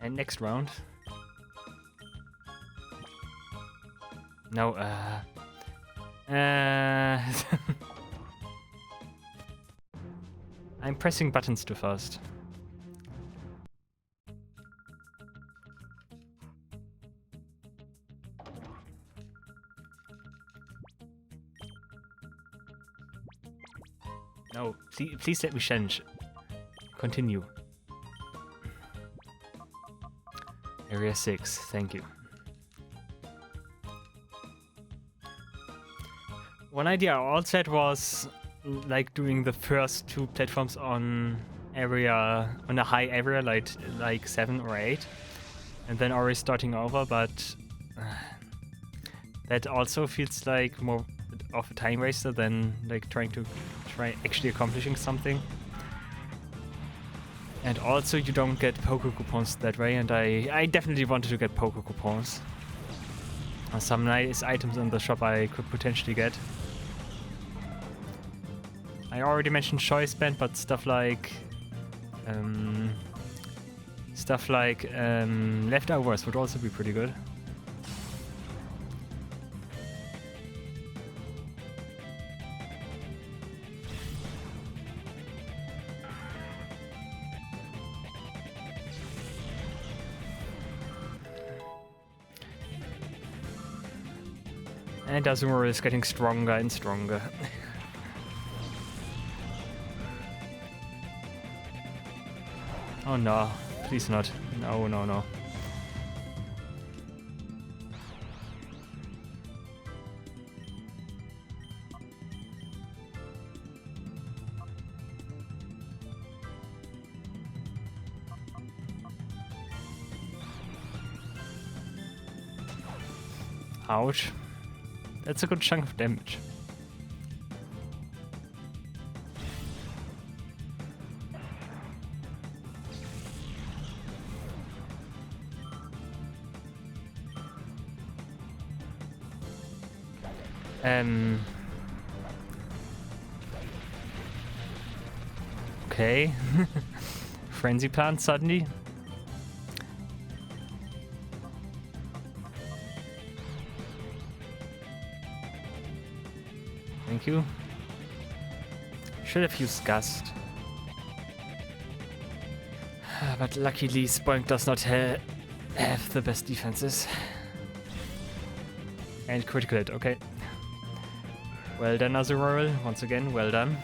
And next round. No, I'm pressing buttons too fast. No, please let me change. Continue. Area 6, thank you. One idea I also had was like doing the first 2 platforms on a high area, like 7 or 8, and then already starting over, but that also feels like more of a time waster than like trying actually accomplishing something. And also you don't get Poke Coupons that way, and I definitely wanted to get Poke Coupons. Some nice items in the shop I could potentially get. I already mentioned Choice Band, but stuff like leftovers would also be pretty good. And Azumarill is getting stronger and stronger. Oh no, please not. No, no, no. Ouch. That's a good chunk of damage. Okay. Frenzy plant suddenly. Thank you. Should have used Gust. But luckily Spoink does not have the best defenses. And critical hit, okay. Well done, Azumarill. Once again, well done.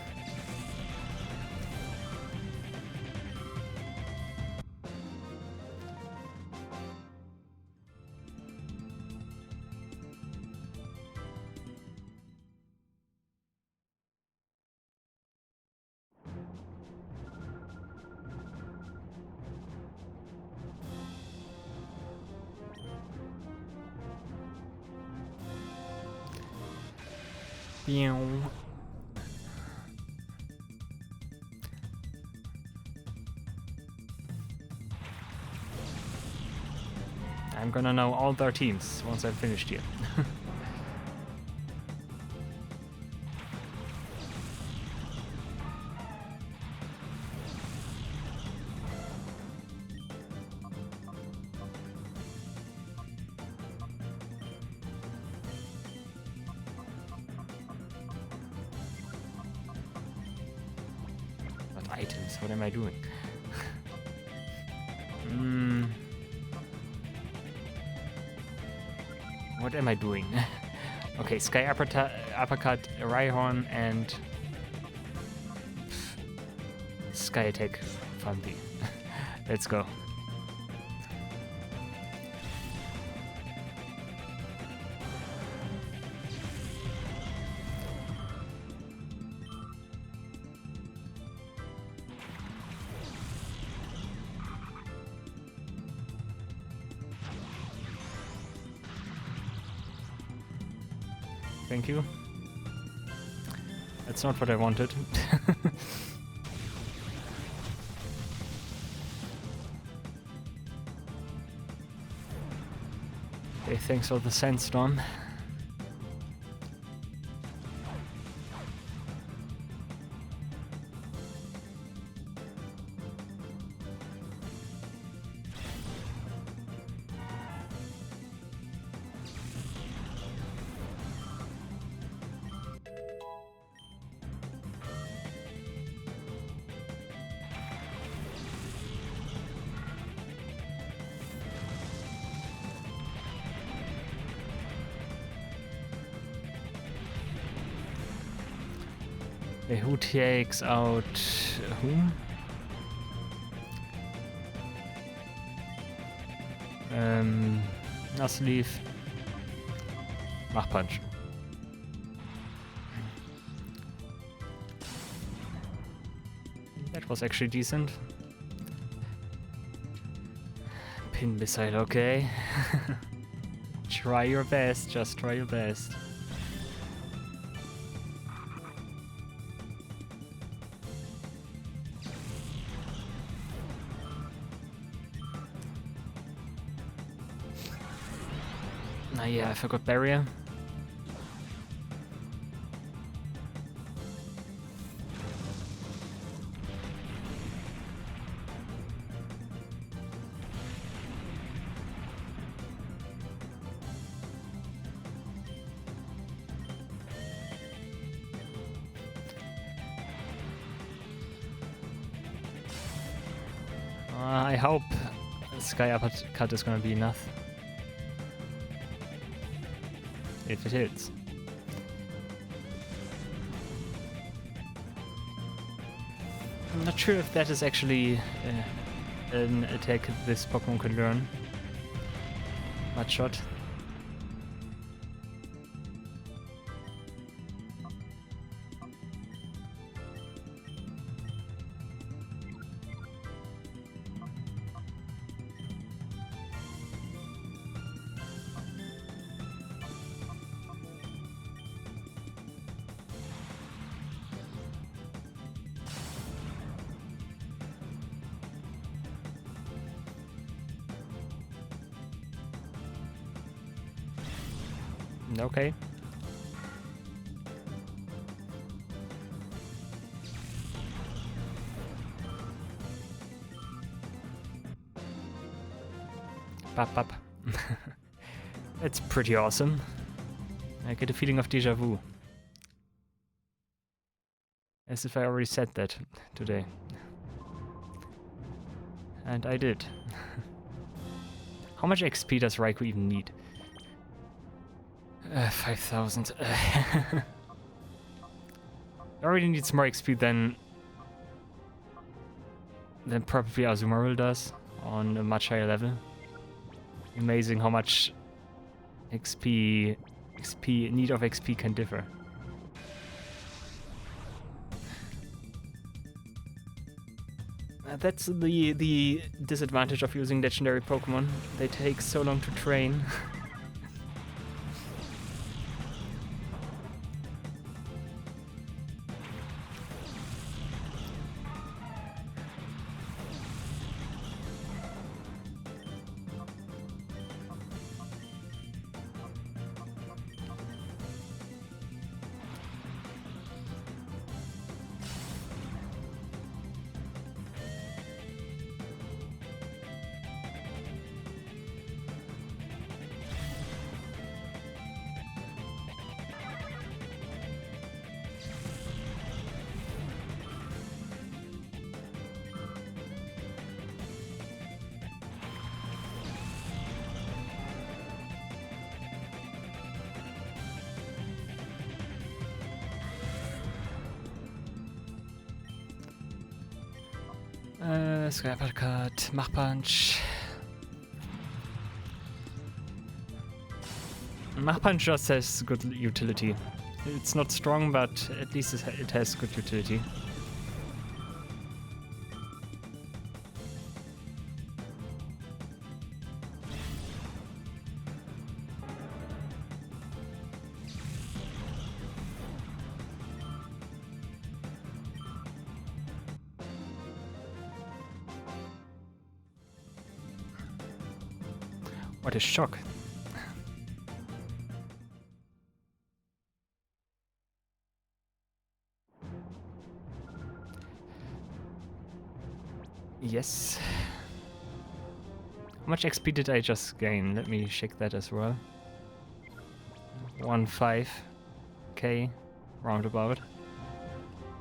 I'm gonna know all their teams once I've finished here. What items? What am I doing? What am I doing? Okay, Sky Uppercut, Rhyhorn, and Sky Attack Fampi. Let's go. Thank you. That's not what I wanted. Okay, thanks for the sandstorm. Okay, who takes out whom? Nuzleaf. Mach Punch. That was actually decent. Pin Missile, okay. Try your best, just try your best. Yeah, I forgot Barrier. I hope Sky Uppercut is gonna be enough. If it is. I'm not sure if that is actually an attack this Pokemon can learn. Mud Shot. Okay. Bop, bop. That's pretty awesome. I get a feeling of déjà vu. As if I already said that today. And I did. How much XP does Raikou even need? 5,000. Already needs more XP than probably Azumarill does on a much higher level. Amazing how much need of XP can differ. That's the disadvantage of using legendary Pokemon. They take so long to train. Sky Uppercut, Mach Punch. Mach Punch just has good utility. It's not strong, but at least it has good utility. What a shock. Yes. How much XP did I just gain? Let me check that as well. 1.5k roundabout.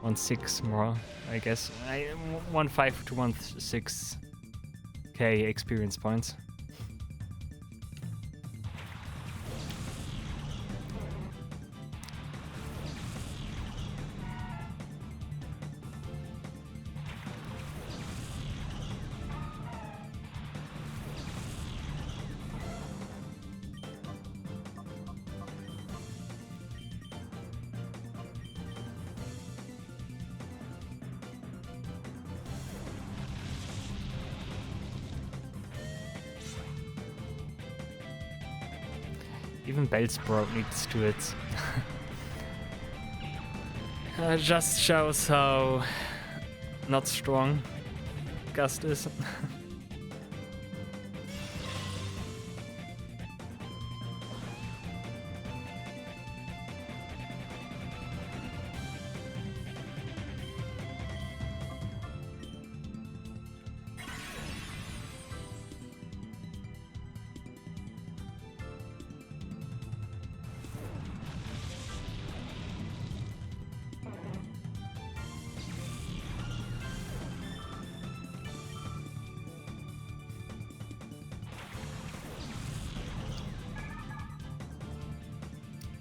1.6 more, I guess. 1.5 to 1.6k experience points. Even Bellsprout needs two hits. Just shows how not strong Gust is.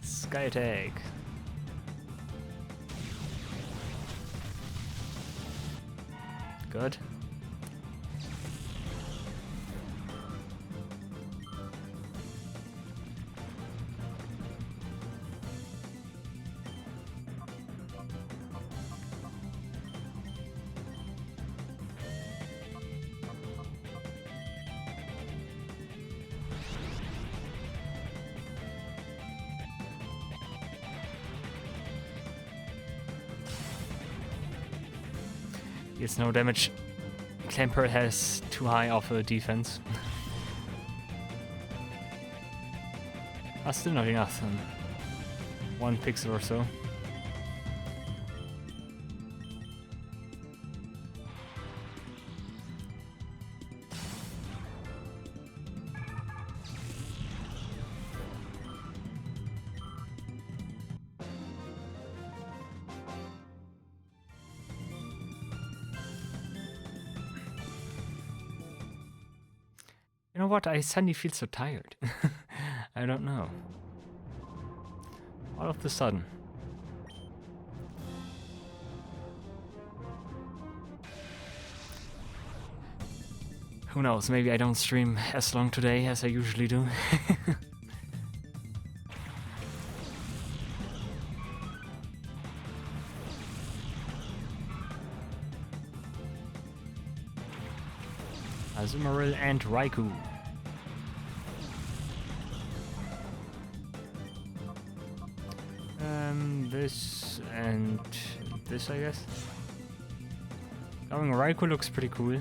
Sky attack. Good. It's no damage. Clamper has too high of a defense. Still not enough. 1 pixel or so. You know what? I suddenly feel so tired. I don't know. All of a sudden. Who knows? Maybe I don't stream as long today as I usually do. Azumarill and Raikou. This and this, I guess. Going Raikou looks pretty cool.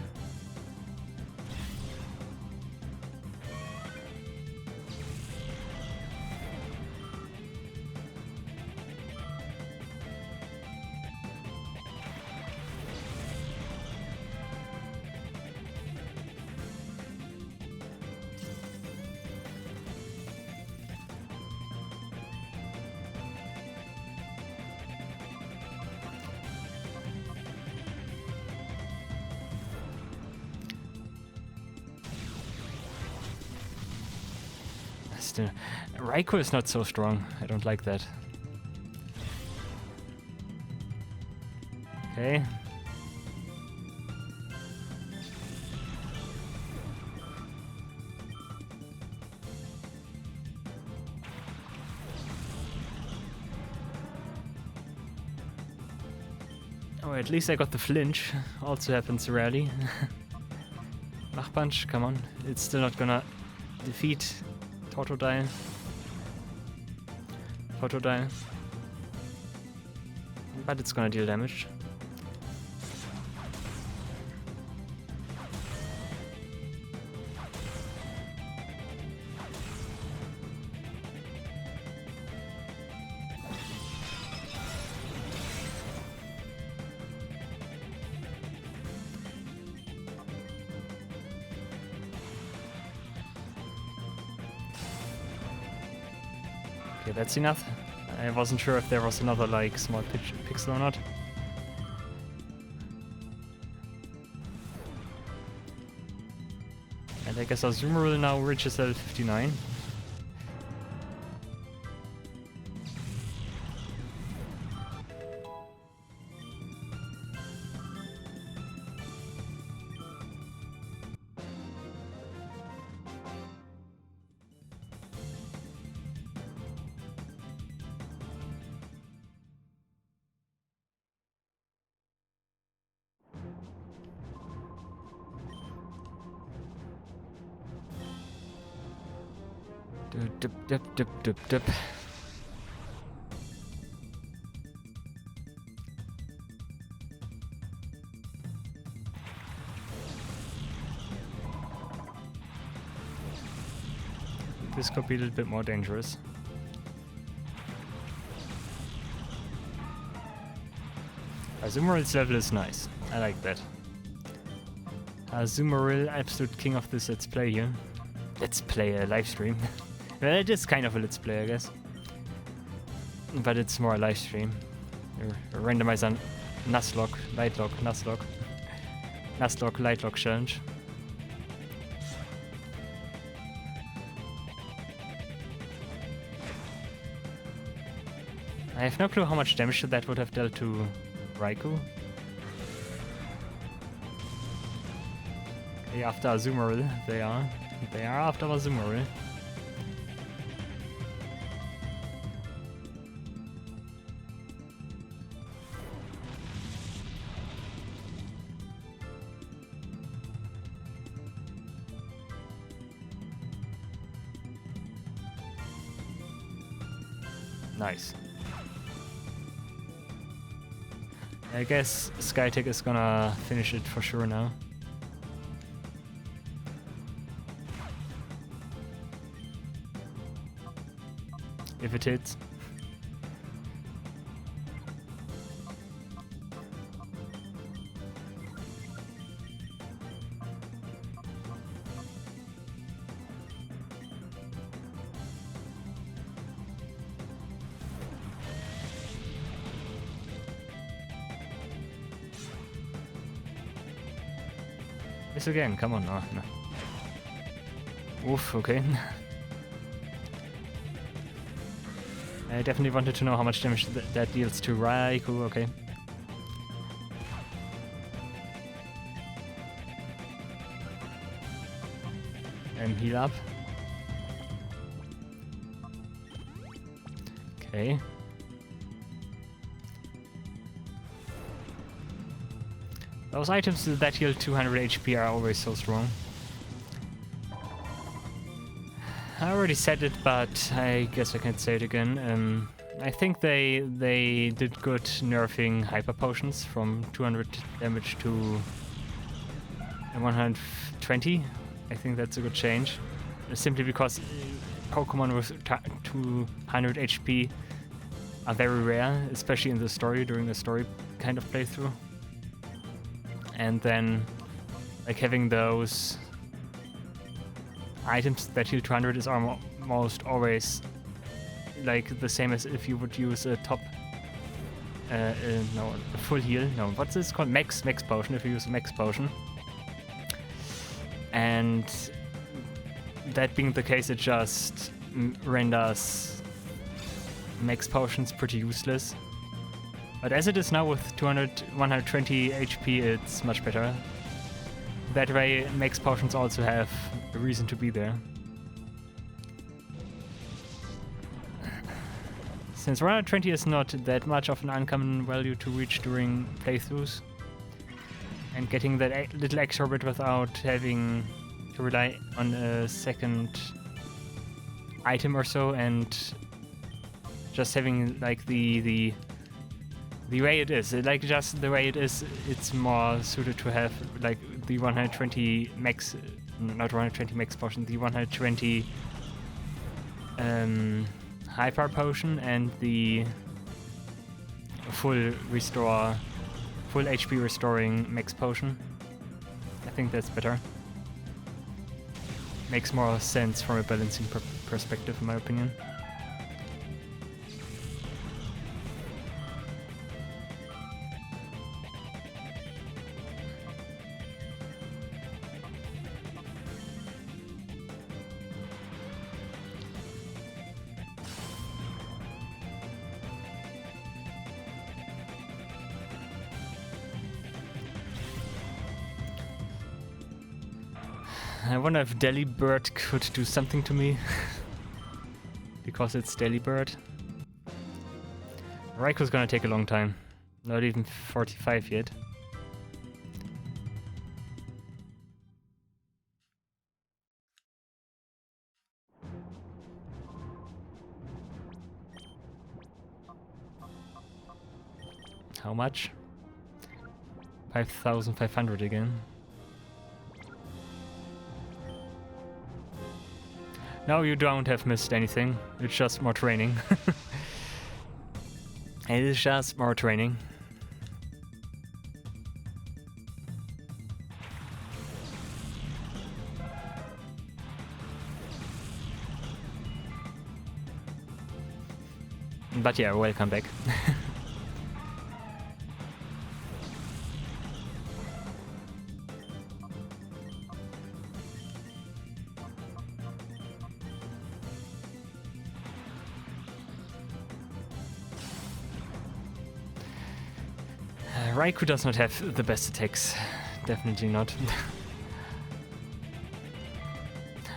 Still, Raikou is not so strong. I don't like that. Okay. Oh, at least I got the flinch. Also happens rarely. Mach punch, come on. It's still not gonna defeat Totodile. Totodile. But it's gonna deal damage. Okay, that's enough. I wasn't sure if there was another, like, small pixel or not. And I guess Azumarill now reaches level 59. Dip, dip, dip, dip, dip. This could be a little bit more dangerous. Azumarill's level is nice. I like that. Azumarill, absolute king of this let's play here. Let's play a live stream. Well, it is kind of a let's play, I guess. But it's more a live stream. Randomizer Nuzlocke, Litelocke. Nuzlocke, Litelocke challenge. I have no clue how much damage that would have dealt to Raikou. Okay, after Azumarill, they are after Azumarill. Nice. I guess Skytech is gonna finish it for sure now. If it hits. This again, come on, no. Oof, okay. I definitely wanted to know how much damage that deals to Raikou, okay. And heal up. Okay. Those items that heal 200 HP are always so strong. I already said it, but I guess I can say it again. I think they did good nerfing hyper potions from 200 damage to 120. I think that's a good change. Simply because Pokemon with 200 HP are very rare, especially in the story, during the story kind of playthrough. And then, like, having those items that heal 200 is almost always like the same as if you would use a top, no, a full heal. No, what's this called? Max potion. If you use a max potion, and that being the case, it just renders max potions pretty useless. But as it is now with 120 HP, it's much better. That way, max potions also have a reason to be there. Since 120 is not that much of an uncommon value to reach during playthroughs, and getting that little extra bit without having to rely on a second item or so, and just having like the way it is, like just the way it is, it's more suited to have like the 120 max, not 120 max potion, the 120 hyper potion and the full HP restoring max potion. I think that's better. Makes more sense from a balancing perspective, in my opinion. I wonder if Delibird could do something to me. Because it's Delibird. Raikou's gonna take a long time. Not even 45 yet. how much? 5,500 again. No, you don't have missed anything. It's just more training. It is just more training. But yeah, welcome back. Raikou does not have the best attacks. Definitely not.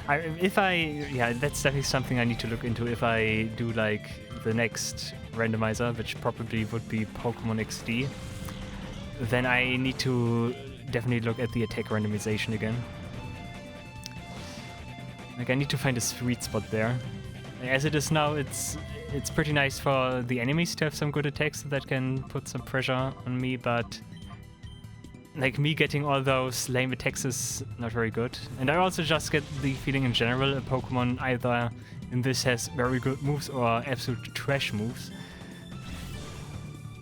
Yeah, that's definitely something I need to look into if I do like the next randomizer, which probably would be Pokemon XD. Then I need to definitely look at the attack randomization again. Like, I need to find a sweet spot there. As it is now, it's pretty nice for the enemies to have some good attacks that can put some pressure on me, but like me getting all those lame attacks is not very good. And I also just get the feeling in general a Pokemon either in this has very good moves or absolute trash moves.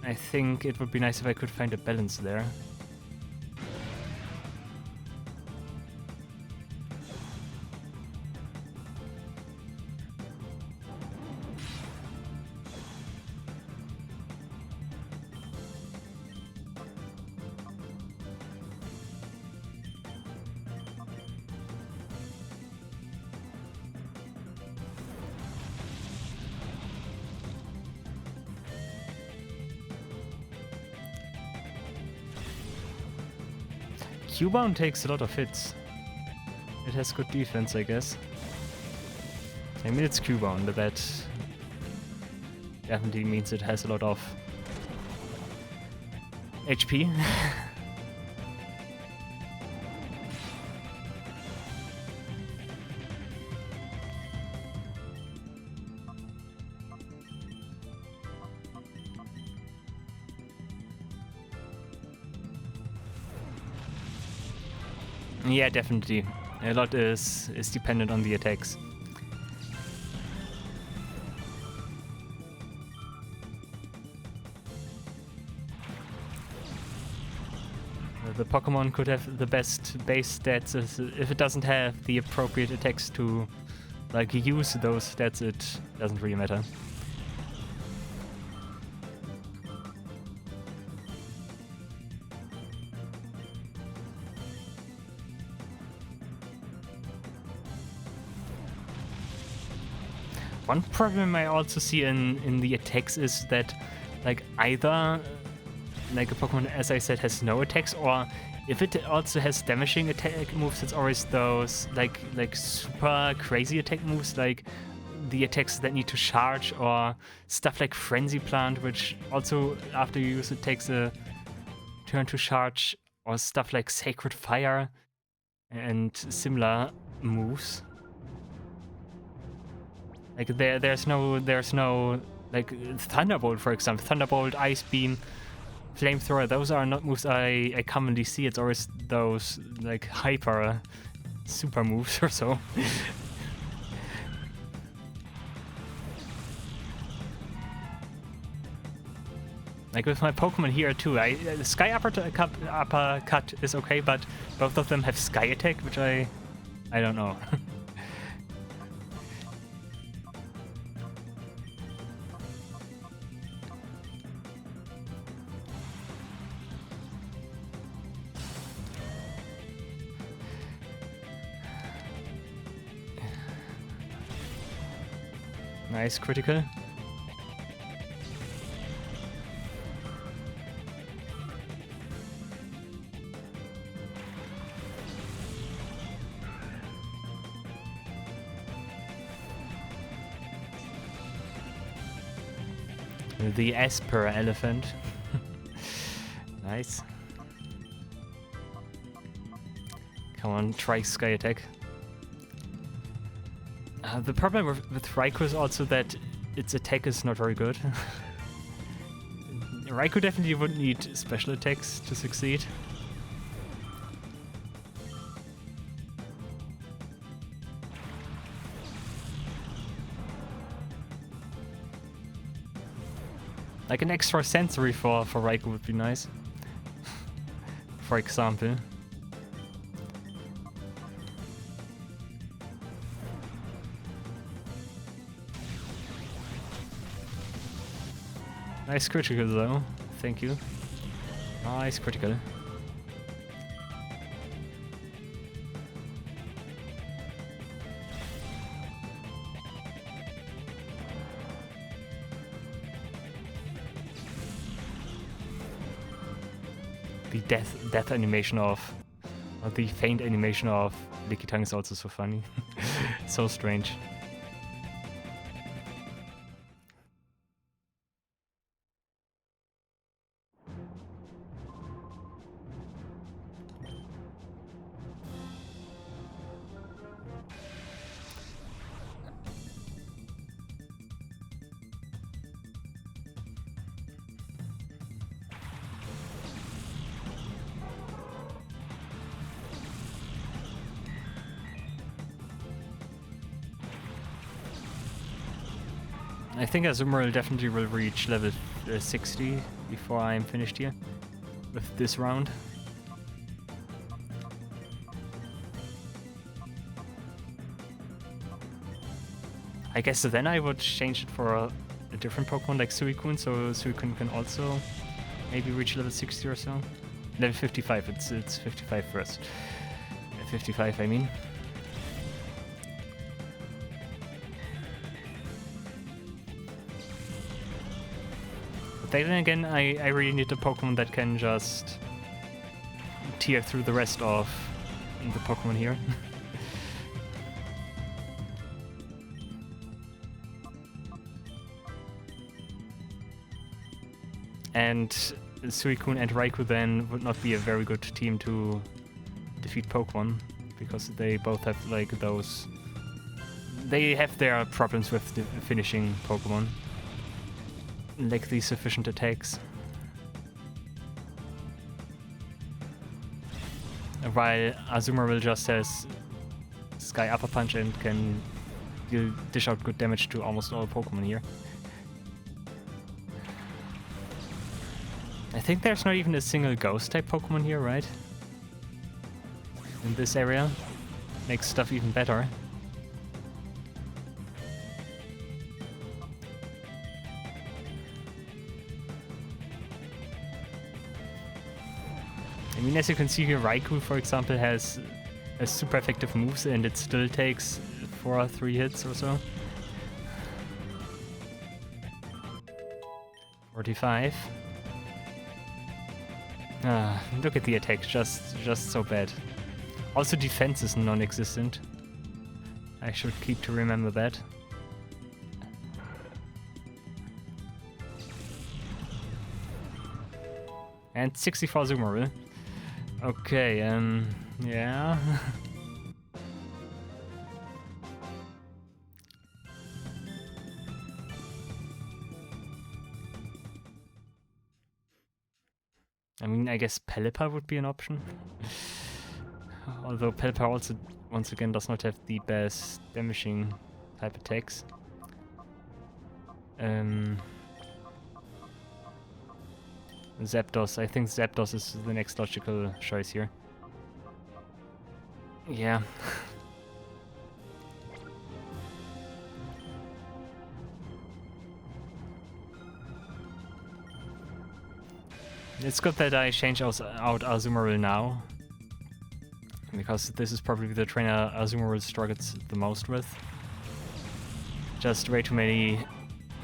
I think it would be nice if I could find a balance there. Cubone takes a lot of hits. It has good defense, I guess. I mean, it's Cubone, but that definitely means it has a lot of HP. Yeah, definitely. A lot is dependent on the attacks. The Pokemon could have the best base stats if it doesn't have the appropriate attacks to like use those stats, it doesn't really matter. One problem I also see in the attacks is that like either like a Pokemon, as I said, has no attacks, or if it also has damaging attack moves, it's always those like super crazy attack moves, like the attacks that need to charge, or stuff like Frenzy Plant, which also after you use it takes a turn to charge, or stuff like Sacred Fire and similar moves. Like there's no like Thunderbolt, for example. Thunderbolt, Ice Beam, Flamethrower, those are not moves I commonly see. It's always those like hyper super moves or so. Like with my Pokemon here too, Sky Uppercut is okay, but both of them have Sky Attack, which I don't know. Nice critical. The Esper elephant. Nice. Come on, try Sky Attack. The problem with Raikou is also that its attack is not very good. Raikou definitely would need special attacks to succeed. Like an extra sensory for Raikou would be nice. For example. Nice critical though, thank you. Nice critical. The death animation of, or the faint animation of Lickitung is also so funny. So strange. I think Azumarill definitely will reach level 60 before I'm finished here with this round. I guess then I would change it for a different Pokemon like Suicune, so Suicune can also maybe reach level 60 or so. Level 55, it's 55 first. 55 I mean. Then again, I really need a Pokemon that can just tear through the rest of the Pokemon here. And Suicune and Raikou then would not be a very good team to defeat Pokemon, because they both have like those... They have their problems with finishing Pokemon. Like the sufficient attacks. While Azumarill just has Sky Upper Punch and can dish out good damage to almost all Pokemon here. I think there's not even a single Ghost type Pokemon here, right? In this area. Makes stuff even better. I mean, as you can see here, Raikou, for example, has super effective moves and it still takes 4 or 3 hits or so. 45. Look at the attacks, just so bad. Also, defense is non-existent. I should keep to remember that. And 64 Azumarill. Okay, yeah. I mean, I guess Pelipper would be an option. Although Pelipper also, once again, does not have the best damaging type attacks. Zapdos. I think Zapdos is the next logical choice here. Yeah. It's good that I change out Azumarill now, because this is probably the trainer Azumarill struggles the most with. Just way too many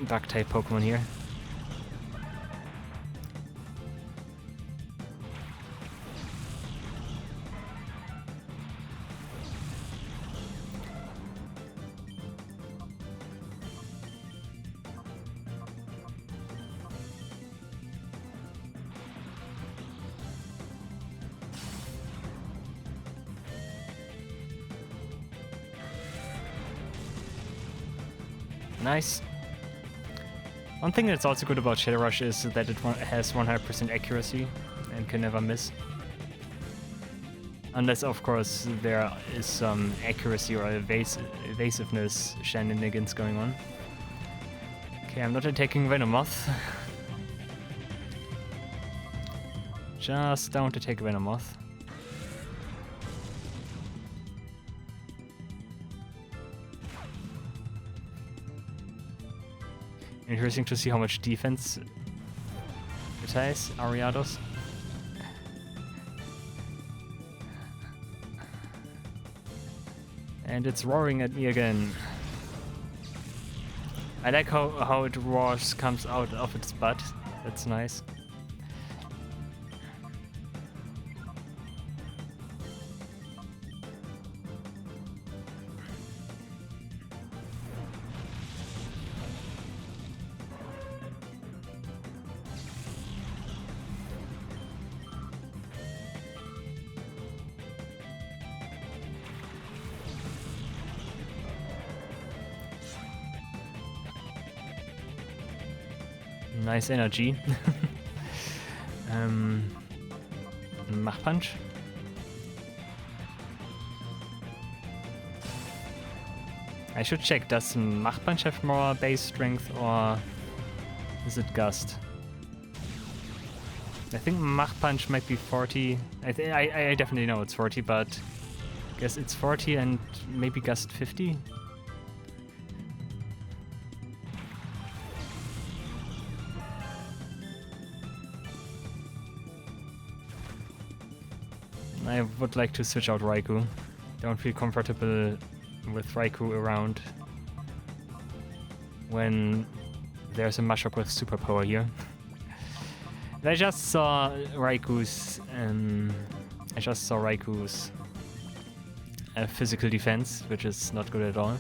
Bug-type Pokemon here. Nice. One thing that's also good about Shadow Rush is that it has 100% accuracy and can never miss. Unless, of course, there is some accuracy or evasiveness shenanigans going on. Okay, I'm not attacking Venomoth. Just don't attack Venomoth. Interesting to see how much defense it has, Ariados. And it's roaring at me again. I like how it roars, comes out of its butt. That's nice. Nice energy. Mach Punch. I should check, does Mach Punch have more base strength or is it Gust? I think Mach Punch might be 40. I definitely know it's 40, but I guess it's 40 and maybe Gust 50? I would like to switch out Raikou. Don't feel comfortable with Raikou around when there's a Mashok with superpower here. And I just saw Raikou's physical defense, which is not good at all.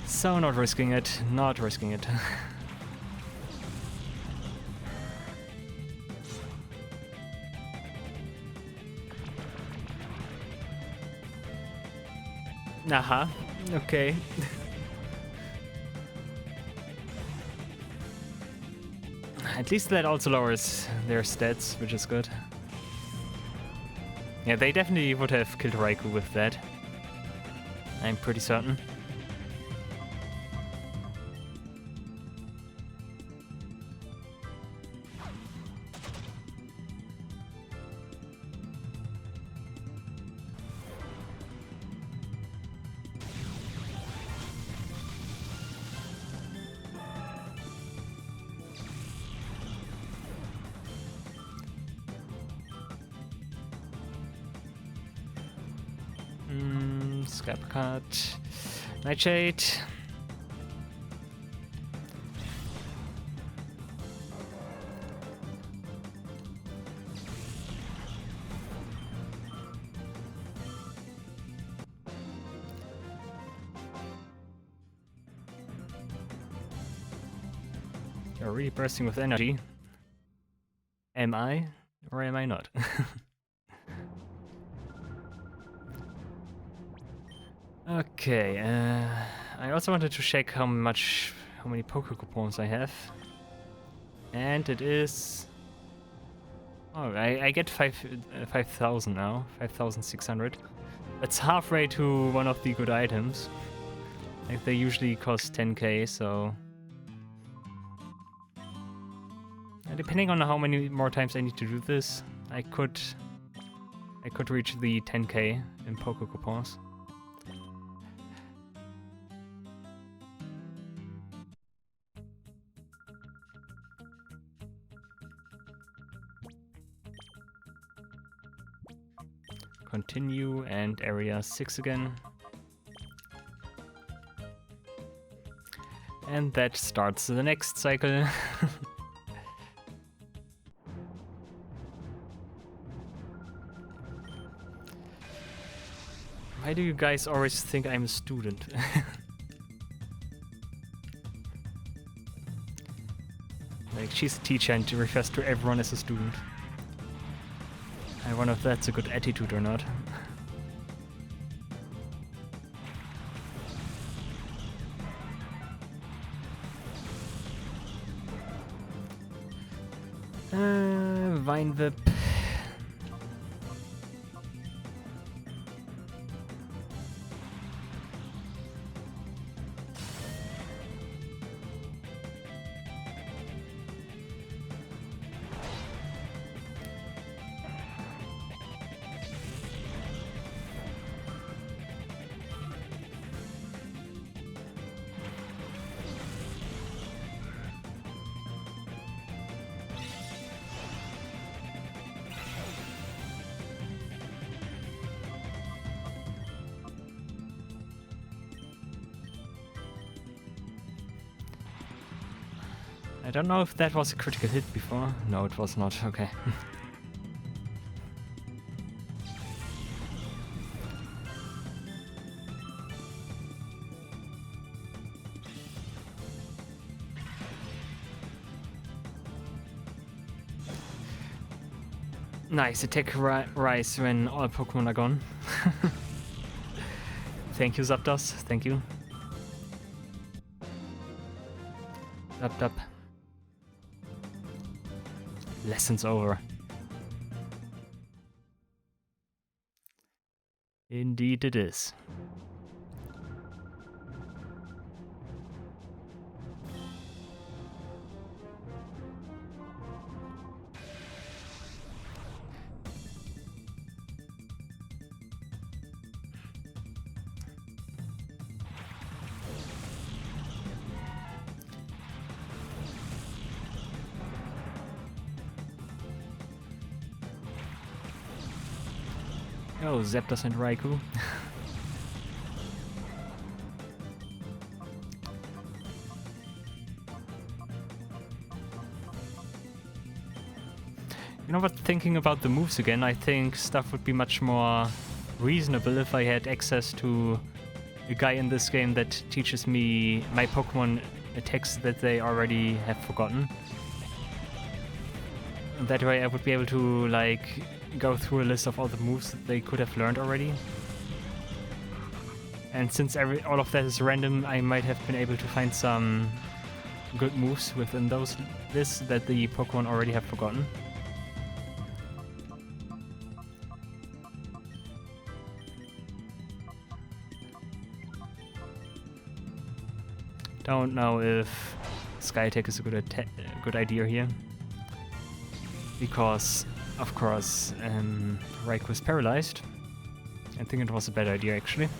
So not risking it, not risking it. Aha, okay. At least that also lowers their stats, which is good. Yeah, they definitely would have killed Raikou with that. I'm pretty certain. Scrap Cut, Nightshade. You're really bursting with energy. Am I? Or am I not? Okay, I also wanted to check how many Poké Coupons I have. And it is... Oh, I get 5,000 now, 5,600. That's halfway to one of the good items. Like, they usually cost 10k, so... Depending on how many more times I need to do this, I could reach the 10k in Poké Coupons. Continue and area 6 again. And that starts the next cycle. Why do you guys always think I'm a student? Like, she's a teacher and refers to everyone as a student. I wonder if that's a good attitude or not. Vine Whip. I don't know if that was a critical hit before. No, it was not. Okay. Nice attack rise when all Pokemon are gone. Thank you, Zapdos. Thank you. Zap. Lessons over. Indeed it is. Oh, Zapdos and Raikou. You know what, thinking about the moves again, I think stuff would be much more reasonable if I had access to a guy in this game that teaches me my Pokemon attacks that they already have forgotten. That way I would be able to, like, go through a list of all the moves that they could have learned already. And since all of that is random, I might have been able to find some good moves within those lists that the Pokemon already have forgotten. Don't know if Sky Attack is a good idea here. Because, of course, Raikou is paralyzed. I think it was a bad idea, actually.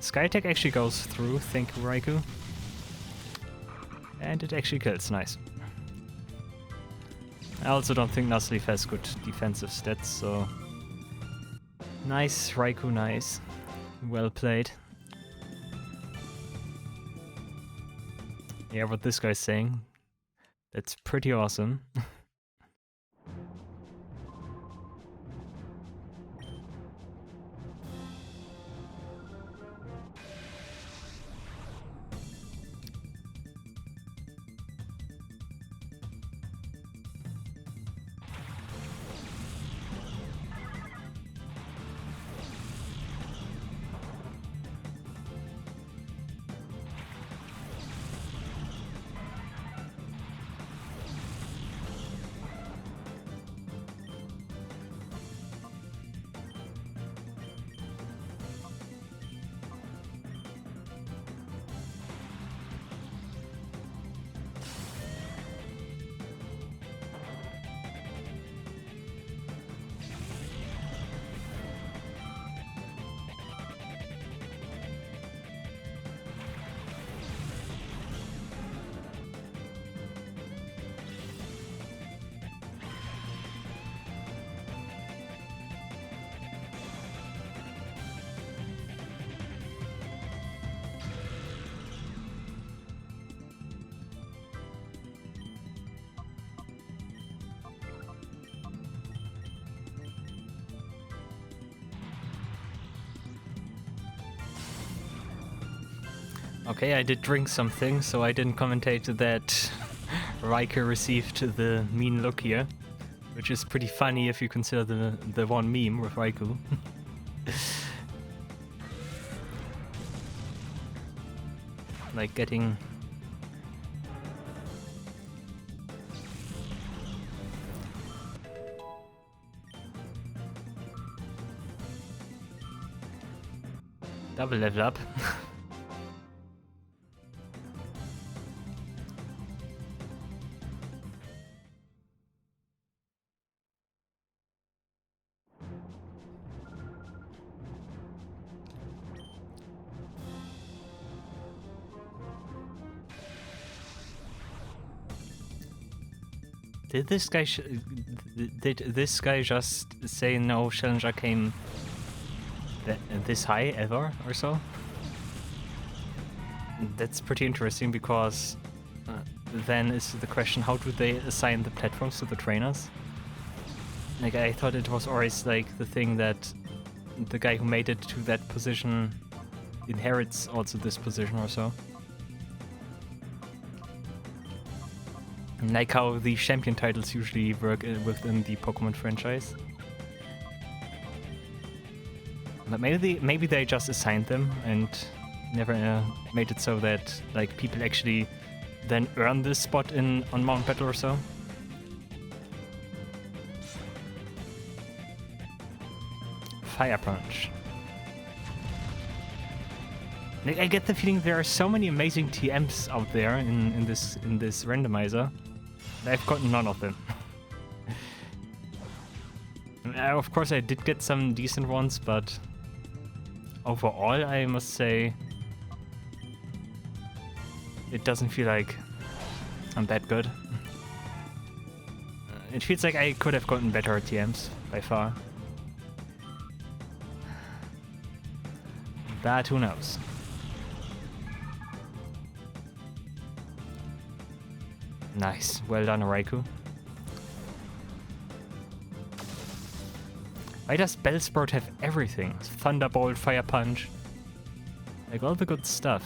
Sky Attack actually goes through, thank you, Raikou. And it actually kills, nice. I also don't think Nuzleaf has good defensive stats, so... Nice, Raikou, nice. Well played. Yeah, what this guy's saying, that's pretty awesome. Okay, I did drink something, so I didn't commentate that Raikou received the mean look here, which is pretty funny if you consider the one meme with Raikou. Like getting... double level up. Did this guy just say no challenger came this high ever or so? That's pretty interesting because then is the question, how do they assign the platforms to the trainers? Like, I thought it was always like the thing that the guy who made it to that position inherits also this position or so. Like how the champion titles usually work within the Pokemon franchise. But maybe they just assigned them and never made it so that like people actually then earn this spot on Mount Battle or so. Fire Punch. Like, I get the feeling there are so many amazing TMs out there in this randomizer. I've gotten none of them. Of course, I did get some decent ones, but overall, I must say it doesn't feel like I'm that good. It feels like I could have gotten better TMs by far. But who knows? Nice, well done, Raikou. Why does Bellsprout have everything? Thunderbolt, Fire Punch, like all the good stuff.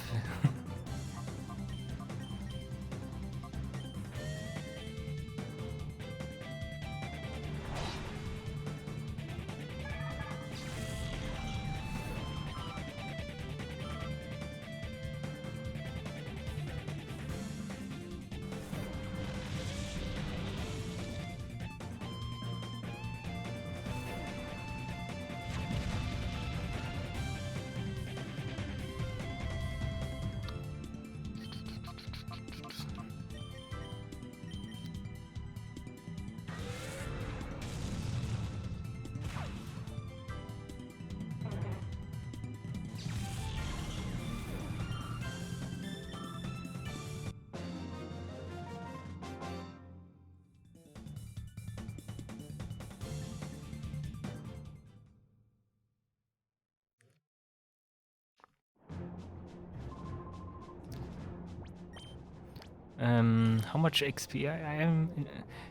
How much XP? I am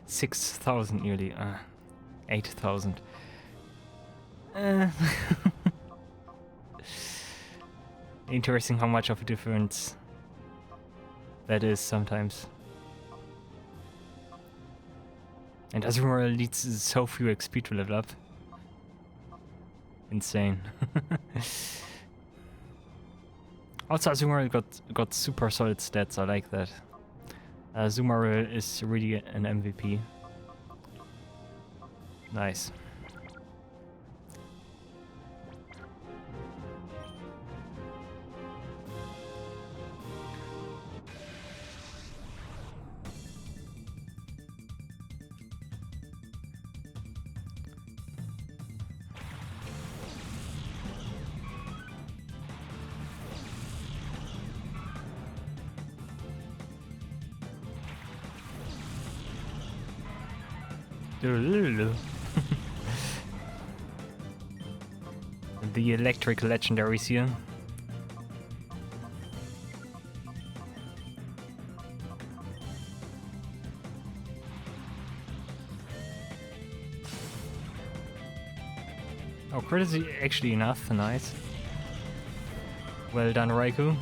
6,000 nearly. 8,000. Interesting how much of a difference that is sometimes. And Azumarill needs so few XP to level up. Insane. Also, Azumarill got super solid stats. I like that. Azumarill is really an MVP. Nice. The electric legendaries here. Oh, crit is actually enough. Nice. Well done, Raikou.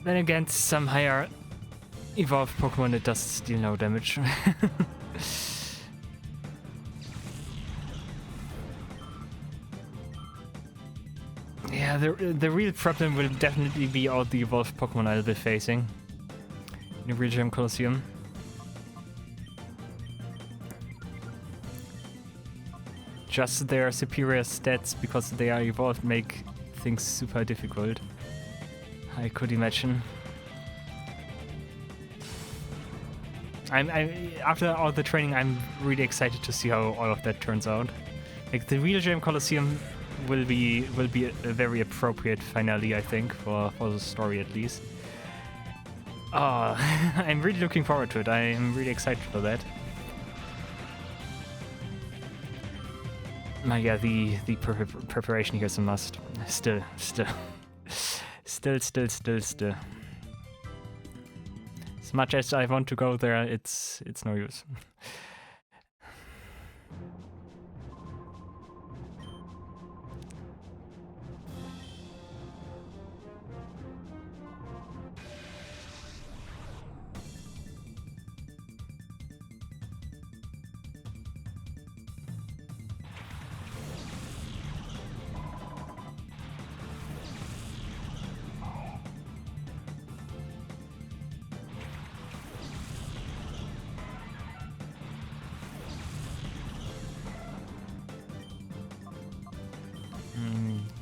Then against some higher evolved Pokemon, it does deal no damage. Yeah, the real problem will definitely be all the evolved Pokemon I'll be facing in the real Gym Colosseum. Just their superior stats, because they are evolved, make things super difficult, I could imagine. After all the training, I'm really excited to see how all of that turns out. Like, the real Gym Colosseum will be a very appropriate finale, I think, for the story at least. Oh, I'm really looking forward to it. I am really excited for that. Yeah, the preparation here is a must. Still. As much as I want to go there, it's no use.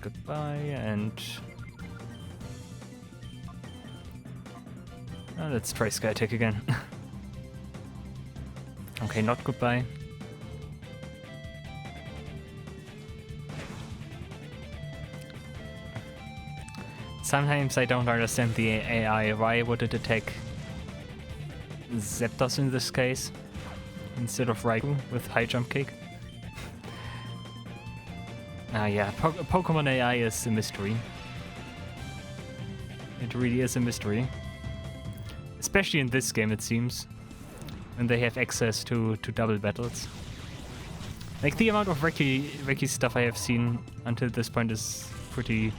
Goodbye, and let's try Sky Attack again. Okay, not goodbye. Sometimes I don't understand the AI. Why would it attack Zapdos in this case instead of Raikou with high jump kick? Yeah, Pokemon AI is a mystery. It really is a mystery. Especially in this game, it seems. When they have access to double battles. Like, the amount of wacky stuff I have seen until this point is pretty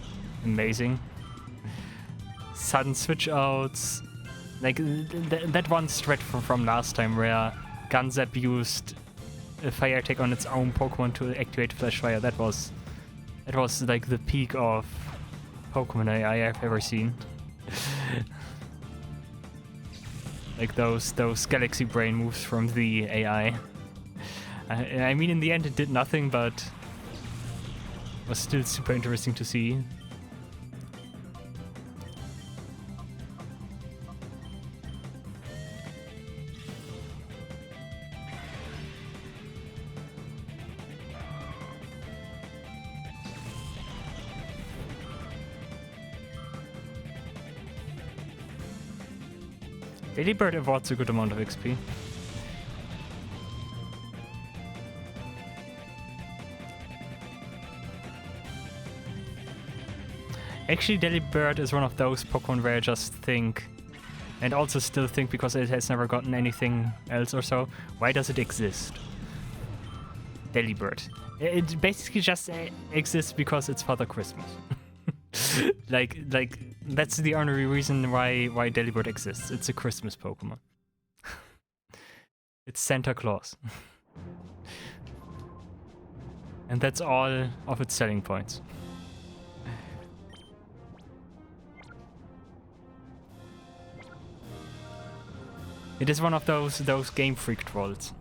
amazing. Sudden switch outs. Like, that one strat from last time where Gunzap used a fire attack on its own Pokemon to activate Flash Fire. That was like the peak of Pokemon AI I've ever seen. Like those Galaxy Brain moves from the AI. I mean, in the end it did nothing, but was still super interesting to see. Delibird awards a good amount of XP. Actually, Delibird is one of those Pokemon where I just think, and also still think because it has never gotten anything else or so, why does it exist? Delibird. It basically just exists because it's Father Christmas. like that's the only reason why Delibird exists. It's a Christmas Pokemon. It's Santa Claus. And that's all of its selling points. It is one of those Game Freak trolls.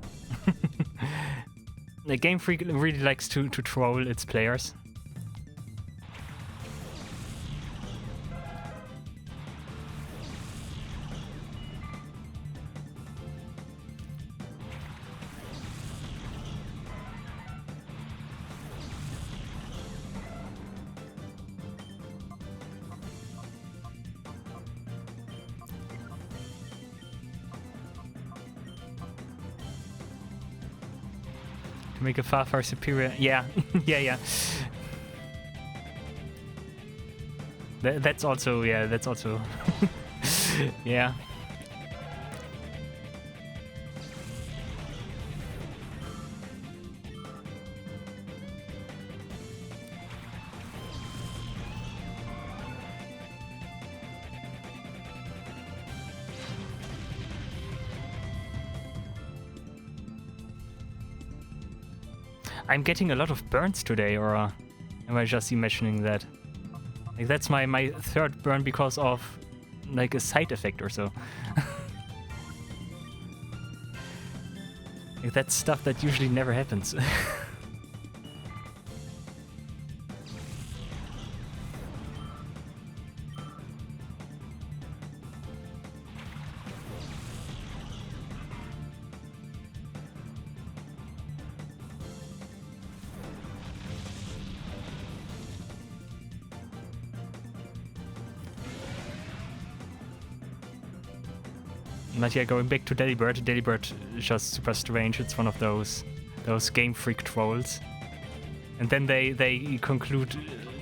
The Game Freak really likes to troll its players. Make a far superior. Yeah, yeah. That's also, yeah, that's also, yeah. I'm getting a lot of burns today, or am I just imagining that? Like, that's my third burn because of like a side effect or so. Like, that's stuff that usually never happens. But yeah, going back to Delibird is just super strange. It's one of those Game Freak trolls. And then they conclude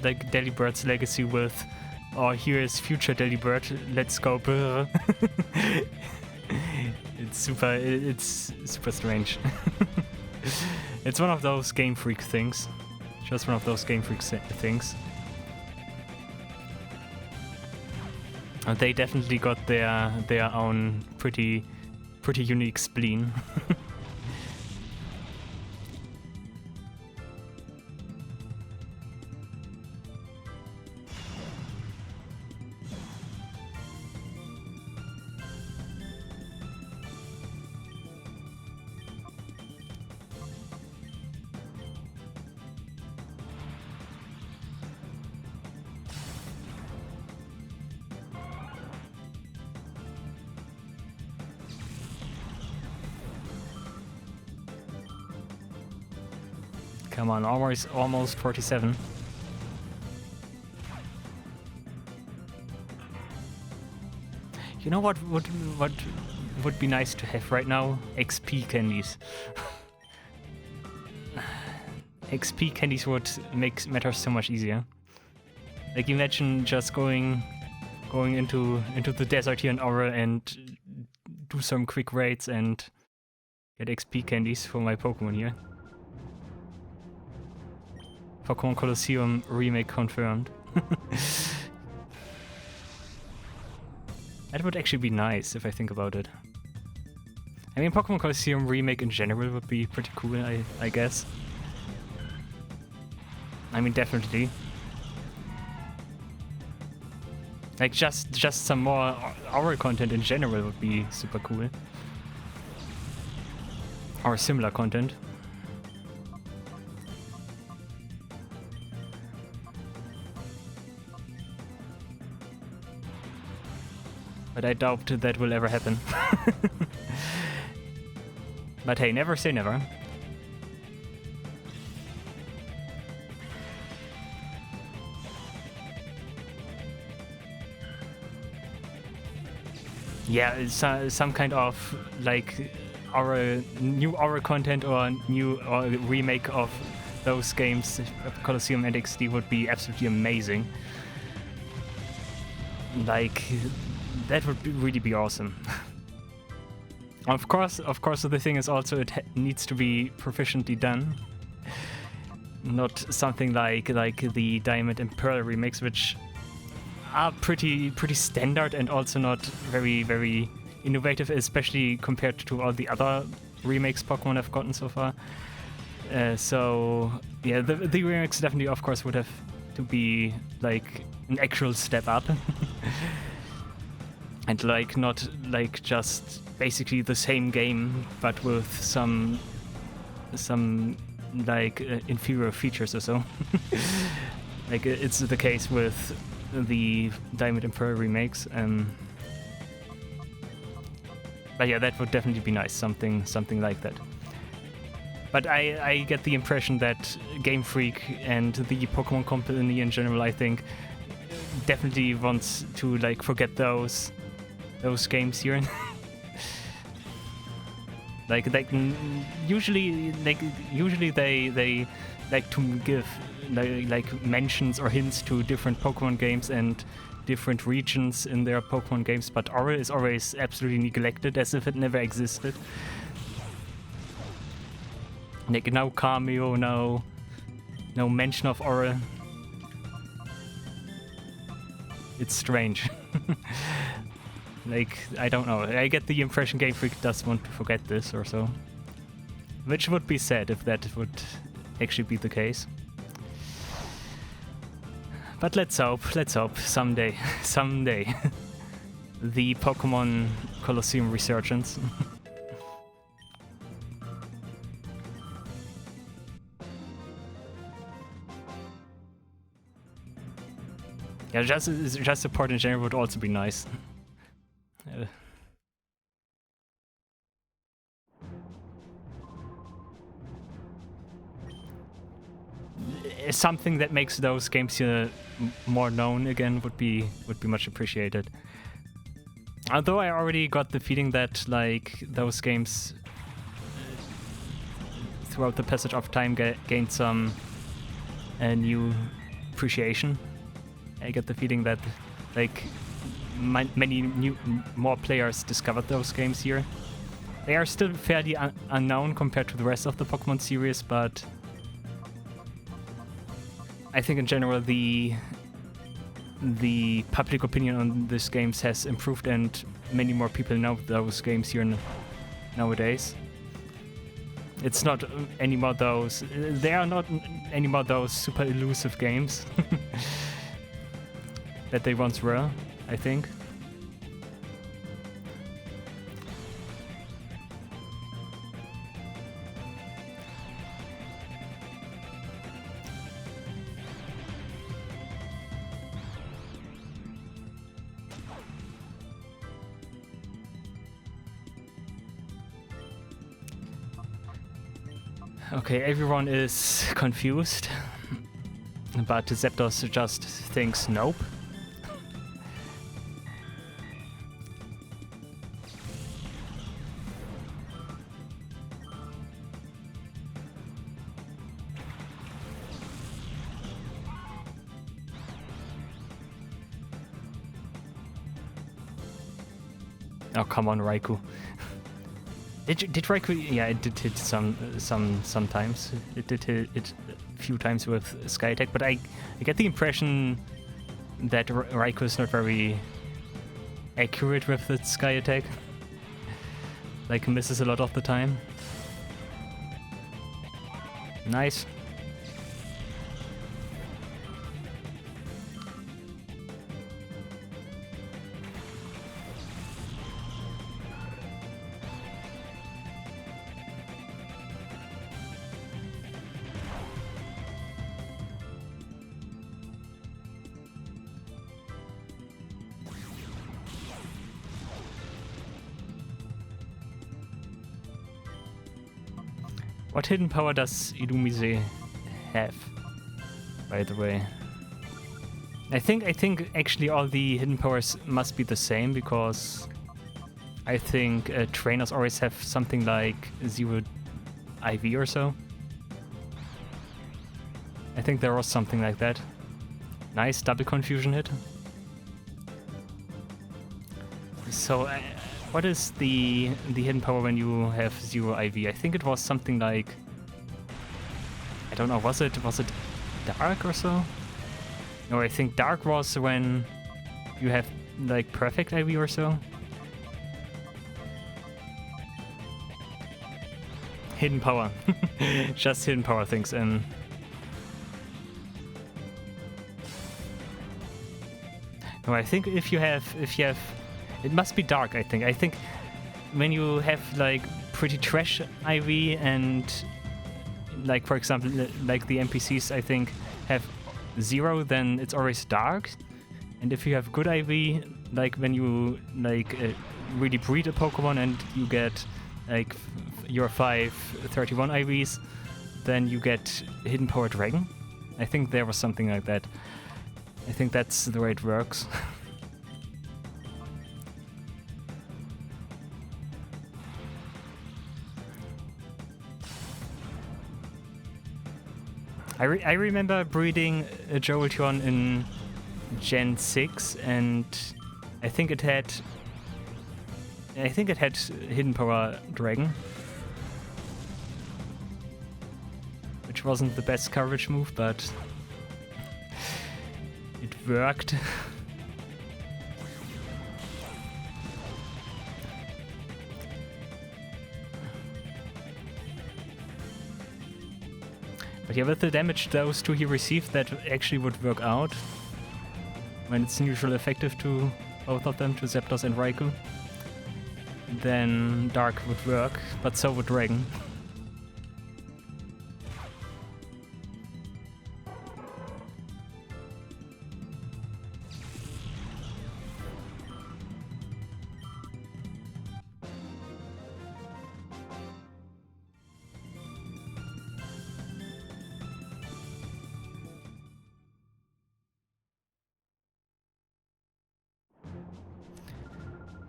like Delibird's legacy with, "Oh, here is future Delibird, let's go." It's super strange. It's one of those Game Freak things. Just one of those Game Freak things. They definitely got their own pretty unique spleen. Come on, almost 47. You know what would be nice to have right now? XP candies. XP candies would make matters so much easier. Like, imagine just going into the desert here in Aura and do some quick raids and get XP candies for my Pokemon here. Pokémon Colosseum remake confirmed. That would actually be nice if I think about it. I mean, Pokémon Colosseum remake in general would be pretty cool, I guess. I mean, definitely. Like, just some more Aura content in general would be super cool. Or similar content. But I doubt that will ever happen. But hey, never say never. Yeah, it's some kind of like new Aura content or remake of those games, Colosseum and XD, would be absolutely amazing. Like, that would really be awesome. Of course, the thing is also it needs to be proficiently done. Not something like the Diamond and Pearl remakes, which are pretty standard and also not very innovative, especially compared to all the other remakes Pokemon have gotten so far. So yeah, the remakes definitely, of course, would have to be like an actual step up. And like not like just basically the same game, but with some like inferior features or so. Like it's the case with the Diamond and Pearl remakes. But yeah, that would definitely be nice, something like that. But I get the impression that Game Freak and the Pokemon Company in general, I think, definitely wants to like forget those games here. like usually they like to give like mentions or hints to different Pokemon games and different regions in their Pokemon games, but Aura is always absolutely neglected as if it never existed. Like no cameo, no mention of Aura. It's strange. Like, I don't know. I get the impression Game Freak does want to forget this or so. Which would be sad if that would actually be the case. But let's hope, someday, someday. The Pokemon Colosseum resurgence. Yeah, just support in general would also be nice. Something that makes those games more known again would be much appreciated. Although I already got the feeling that like those games throughout the passage of time gained some new appreciation. I get the feeling that like many more players discovered those games here. They are still fairly unknown compared to the rest of the Pokemon series, but I think in general the public opinion on these games has improved and many more people know those games here nowadays. It's not anymore those... They are not anymore those super elusive games that they once were, I think. Okay, everyone is confused, but Zapdos just thinks nope. Oh, come on, Raikou. Did Raikou? Yeah, it did hit sometimes. It did hit it a few times with Sky Attack, but I get the impression that Raikou is not very accurate with its Sky Attack. Like, misses a lot of the time. Nice. What hidden power does Illumise have, by the way? I think actually all the hidden powers must be the same, because I think trainers always have something like 0 IV or so. I think there was something like that. Nice double confusion hit. So what is the hidden power when you have 0 IV? I think it was something like, I don't know, was it Dark or so? No, I think Dark was when you have like perfect IV or so. Hidden power. Just hidden power things in. No, I think if you have it must be Dark, I think. I think when you have like pretty trash IV and like, for example, like the NPCs I think have 0, then it's always Dark. And if you have good IV, like when you like really breed a Pokemon and you get like your 31 IVs, then you get Hidden Power Dragon. I think there was something like that. I think that's the way it works. I remember breeding a Jolteon in Gen 6, and I think it had Hidden Power Dragon, which wasn't the best coverage move, but it worked. But yeah, with the damage those two he received, that actually would work out. When it's neutral effective to both of them, to Zapdos and Raikou. Then Dark would work, but so would Dragon.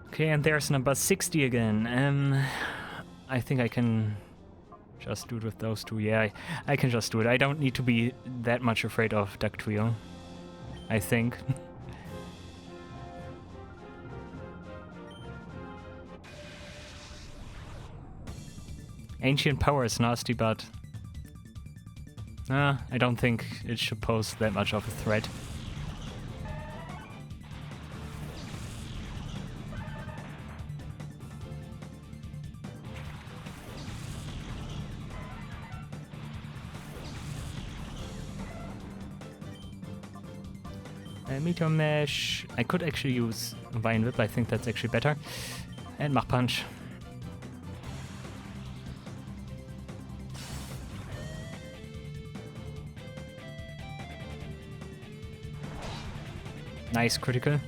Okay, and there's number 60 again. I think I can just do it with those two. Yeah, I can just do it. I don't need to be that much afraid of Duck Trio, I think. Ancient Power is nasty, but I don't think it should pose that much of a threat. Meteor Mesh. I could actually use Vine Whip, I think that's actually better. And Mach Punch. Nice critical.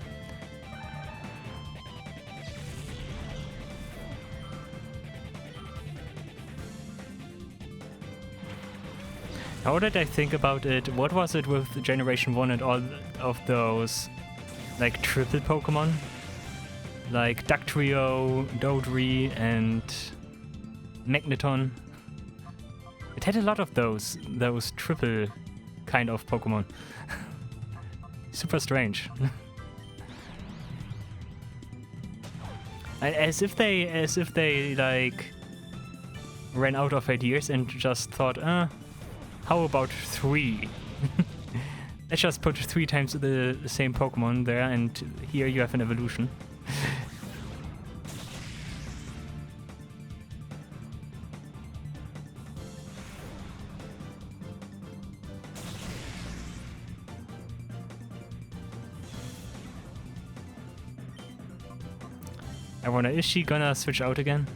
How did I think about it? What was it with Generation 1 and all of those, like, triple Pokemon? Like Duck Trio, Dodri, and Magneton. It had a lot of those triple kind of Pokemon. Super strange. As if they like ran out of ideas and just thought, how about 3? Let's just put 3 times the same Pokemon there, and here you have an evolution. I wonder, is she gonna switch out again?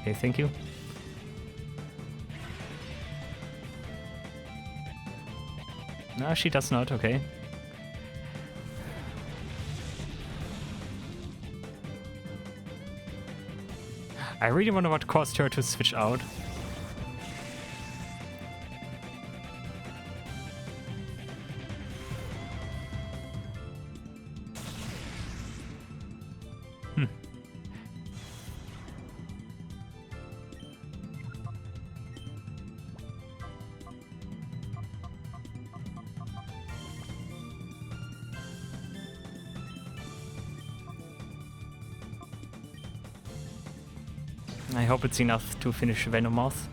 Okay, thank you. No, she does not, okay. I really wonder what caused her to switch out. I hope it's enough to finish Venomoth.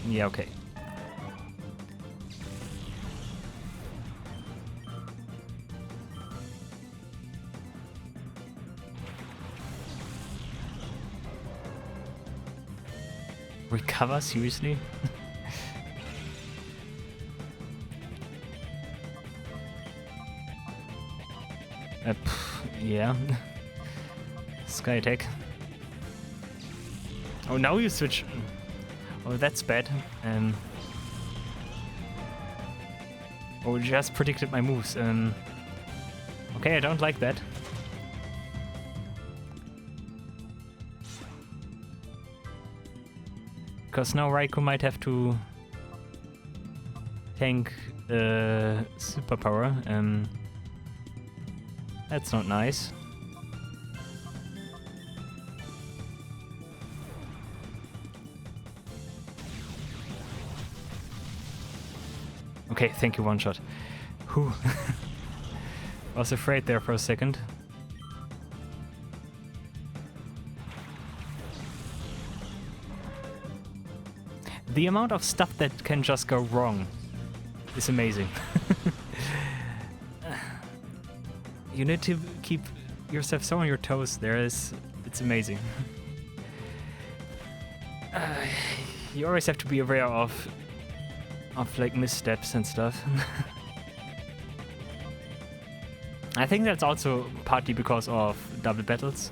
Yeah, okay. Recover? Seriously? Yeah. Sky attack. Oh, now you switch. Oh, that's bad. Oh, just predicted my moves. Okay, I don't like that. Because now Raikou might have to tank superpower. That's not nice. Okay, thank you, one shot. Whew. Was afraid there for a second. The amount of stuff that can just go wrong is amazing. You need to keep yourself so on your toes. It's amazing. You always have to be aware of like missteps and stuff. I think that's also partly because of double battles.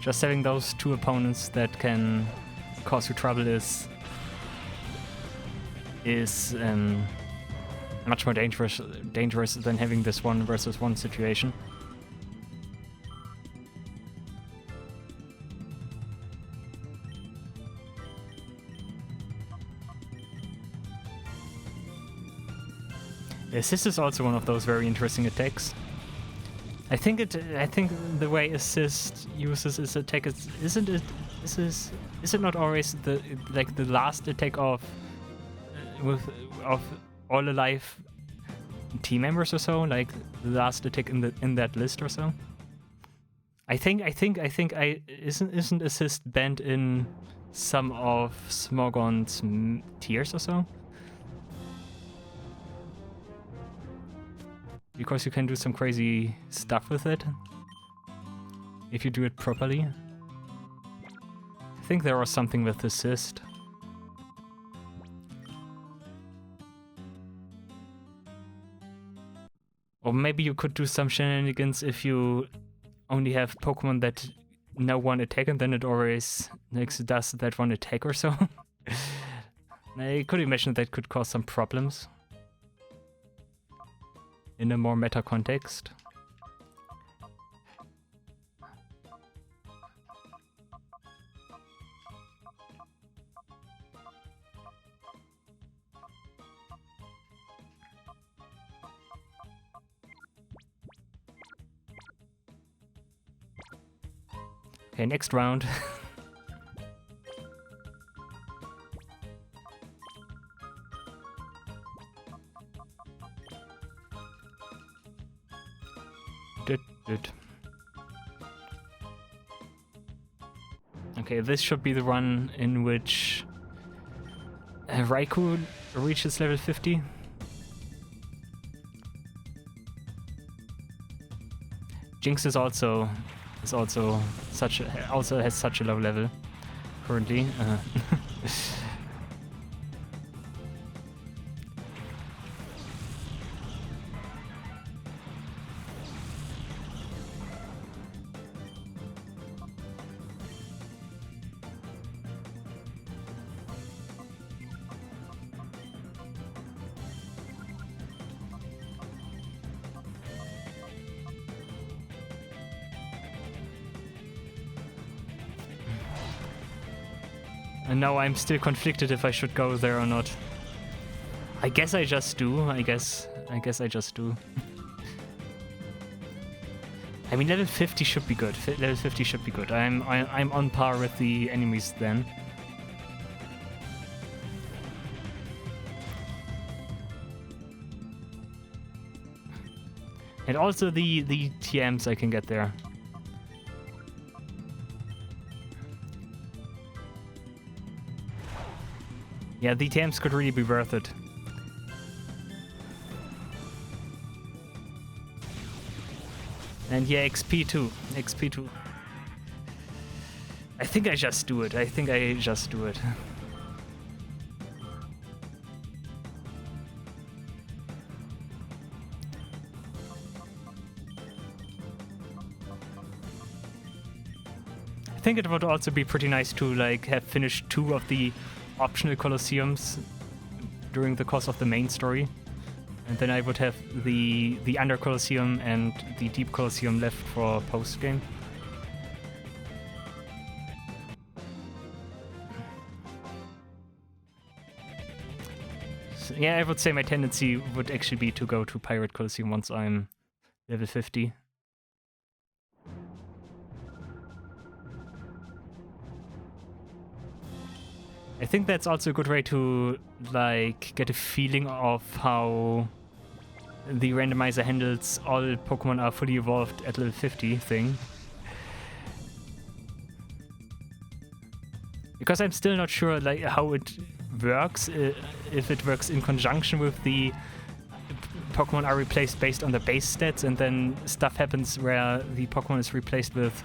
Just having those two opponents that can cause you trouble is much more dangerous than having this 1 versus 1 situation. Assist is also one of those very interesting attacks. I think the way Assist uses its attack is it not always the last attack of all alive team members or so, like the last attack in that list or so? Isn't Assist banned in some of Smogon's tiers or so? Because you can do some crazy stuff with it if you do it properly. I think there was something with Assist. Or maybe you could do some shenanigans if you only have Pokemon that know one attack and then it always does that one attack or so. I could imagine that could cause some problems in a more meta context. Okay, next round. Okay, this should be the one in which Raikou reaches level 50. Jinx also has such a low level currently. And now I'm still conflicted if I should go there or not. I guess I just do. I guess I just do. I mean, level 50 should be good. Level 50 should be good. I'm on par with the enemies then. And also the TMs I can get there. Yeah, the TMs could really be worth it. And yeah, XP too. XP too. I think I just do it. I think it would also be pretty nice to like have finished 2 of the optional Colosseums during the course of the main story, and then I would have the Under Colosseum and the Deep Colosseum left for post game. So, yeah, I would say my tendency would actually be to go to Pirate Colosseum once I'm level 50. I think that's also a good way to like get a feeling of how the randomizer handles all Pokemon are fully evolved at level 50 thing. Because I'm still not sure like how it works, if it works in conjunction with the Pokemon are replaced based on the base stats, and then stuff happens where the Pokemon is replaced with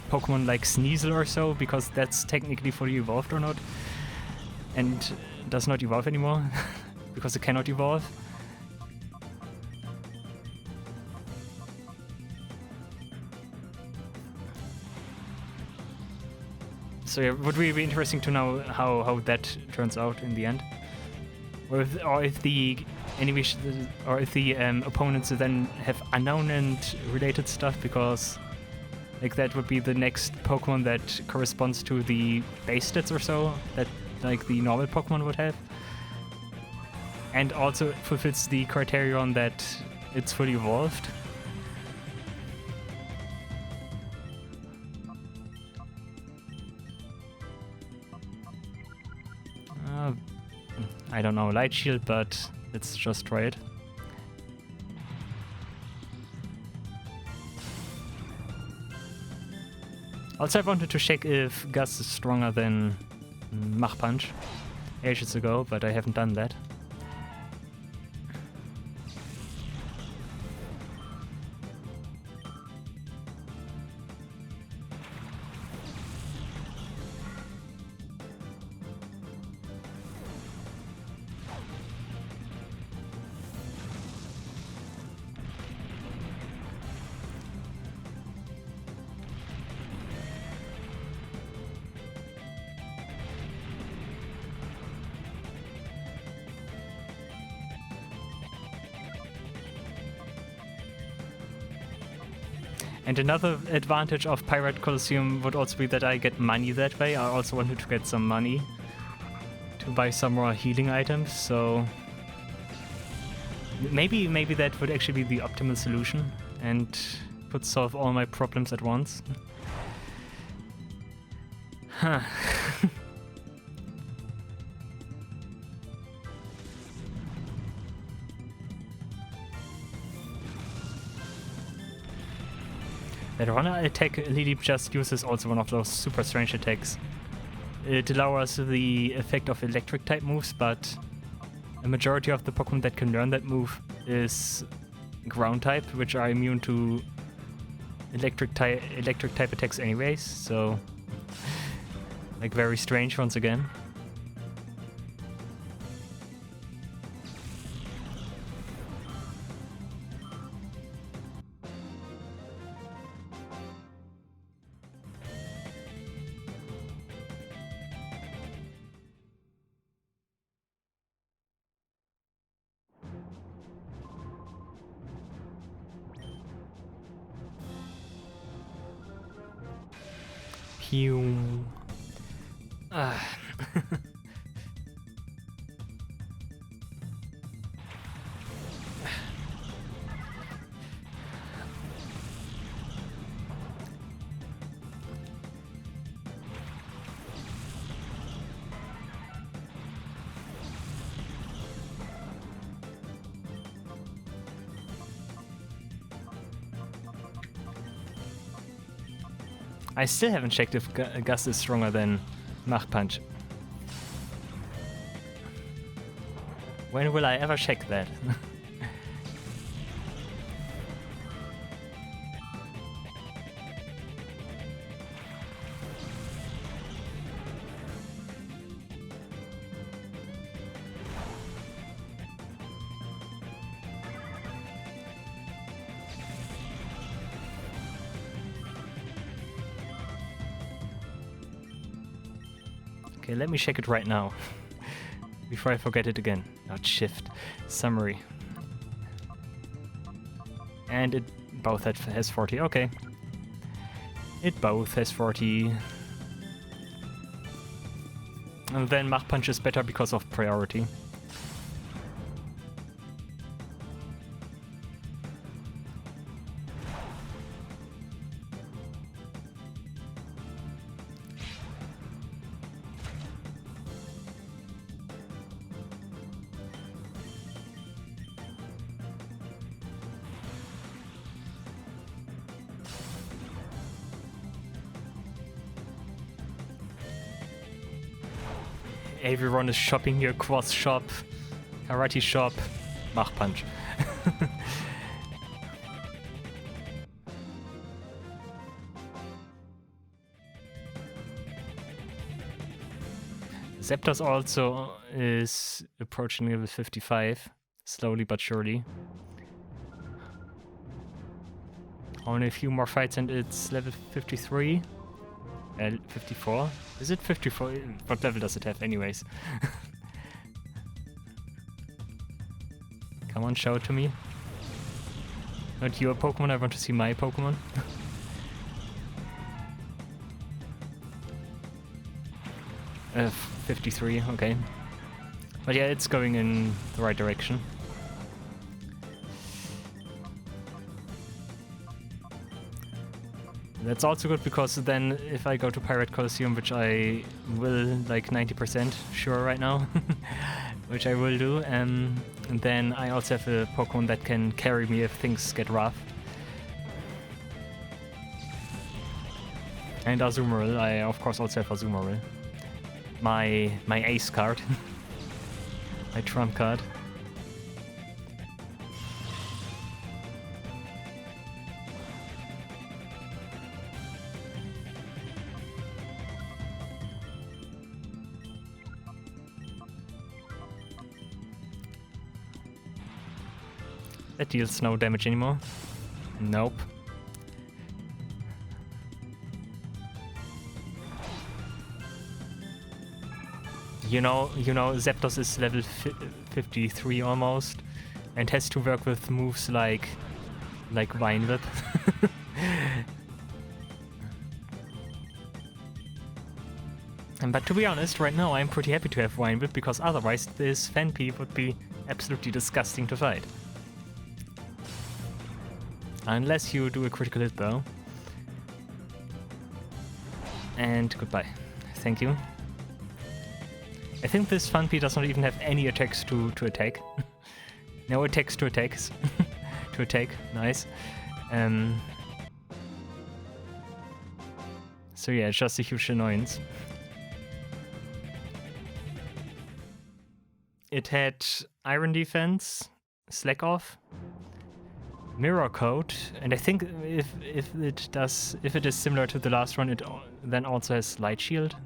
Pokemon like Sneasel or so, because that's technically fully evolved or not, and does not evolve anymore because it cannot evolve. So yeah, would really be interesting to know how that turns out in the end, or if the enemies or if the opponents then have unknown and related stuff, because like that would be the next Pokemon that corresponds to the base stats or so that like the normal Pokemon would have, and also fulfills the criterion that it's fully evolved. I don't know, Light Shield, but let's just try it. Also, I wanted to check if Gus is stronger than Mach Punch ages ago, but I haven't done that. And another advantage of Pirate Colosseum would also be that I get money that way. I also wanted to get some money to buy some more healing items, so maybe that would actually be the optimal solution and could solve all my problems at once. Huh. That runner attack Lily just uses also one of those super strange attacks. It lowers the effect of electric type moves, but a majority of the Pokemon that can learn that move is ground type, which are immune to electric type attacks anyways, so like very strange once again. Pew. I still haven't checked if Gus is stronger than Mach Punch. When will I ever check that? Okay, let me check it right now, before I forget it again. Not shift. Summary. And it both has 40. Okay. It both has 40. And then Mach Punch is better because of priority. Everyone is shopping here. Cross shop, karate shop, Mach Punch. Zapdos also is approaching level 55, slowly but surely. Only a few more fights and it's level 53. 54? Is it 54? What level does it have anyways? Come on, show it to me. Not your Pokemon, I want to see my Pokemon. 53, okay. But yeah, it's going in the right direction. That's also good because then if I go to Pirate Colosseum, which I will like 90% sure right now, which I will do, and then I also have a Pokemon that can carry me if things get rough. And Azumarill, I of course also have Azumarill. My ace card. My trump card. That deals no damage anymore. Nope. You know, Zapdos is level 53 almost, and has to work with moves like Vine Whip. But to be honest, right now I'm pretty happy to have Vine Whip because otherwise this Phanpy would be absolutely disgusting to fight. Unless you do a critical hit though. And goodbye. Thank you. I think this Phanpy does not even have any attacks to attack. No attacks to attacks. To attack, nice. So yeah, it's just a huge annoyance. It had Iron Defense, Slack Off, Mirror Coat, and I think if it is similar to the last one, it then also has Light Shield.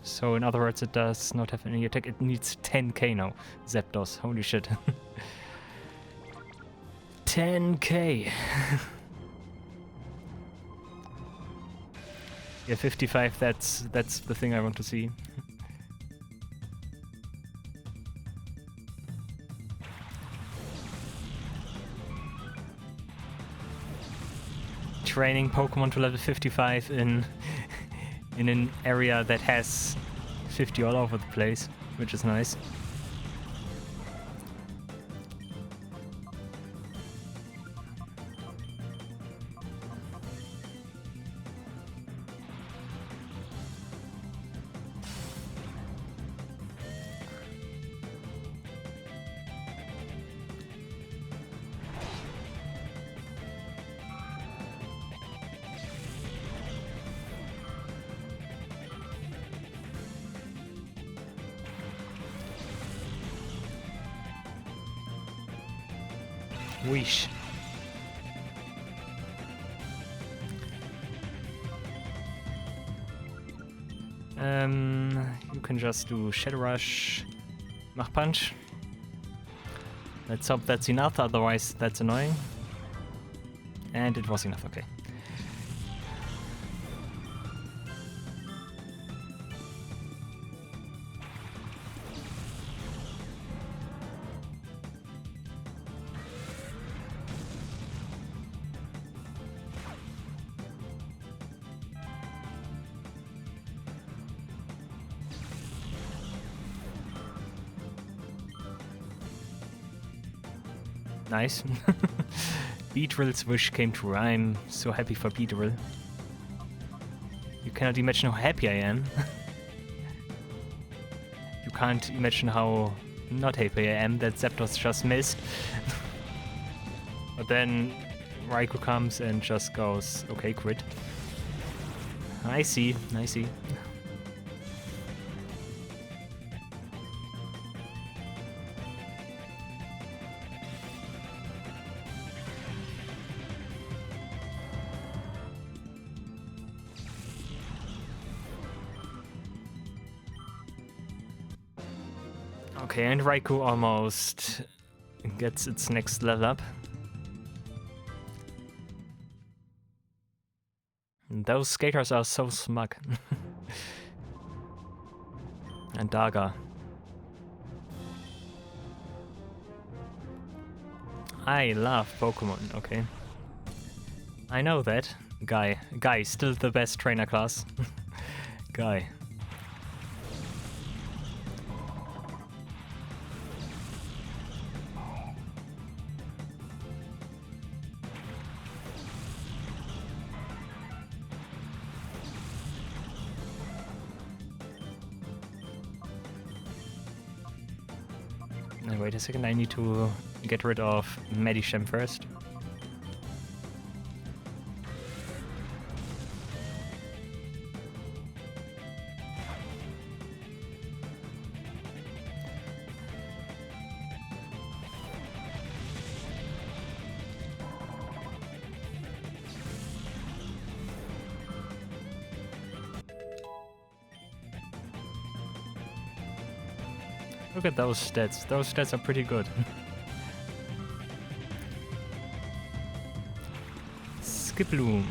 So in other words, it does not have any attack. It needs 10k now. Zapdos, holy shit. 10k. Yeah, 55. That's the thing I want to see. Training Pokemon to level 55 in an area that has 50 all over the place, which is nice. Wish. You can just do Shadow Rush, Mach Punch. Let's hope that's enough, otherwise that's annoying. And it was enough, okay. Nice. Beedrill's wish came true. I'm so happy for Beedrill. You cannot imagine how happy I am. You can't imagine how not happy I am that Zapdos just missed. But then Raikou comes and just goes, okay, crit. I see, I see. Okay, and Raikou almost gets its next level up. Those skaters are so smug. And Daga. I love Pokemon, okay. I know that. Guy, still the best trainer class. Guy. Now, wait a second, I need to get rid of Medicham first. Look at those stats. Those stats are pretty good. Skiploom.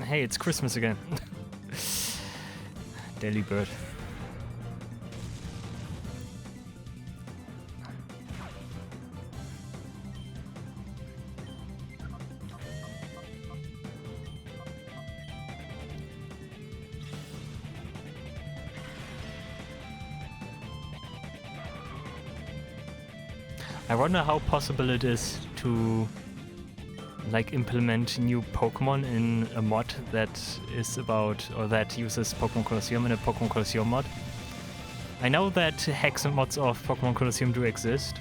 Hey, it's Christmas again. Delibird. I wonder how possible it is to like implement new Pokemon in a mod that is about, or that uses Pokemon Colosseum in a Pokemon Colosseum mod. I know that hex mods of Pokemon Colosseum do exist,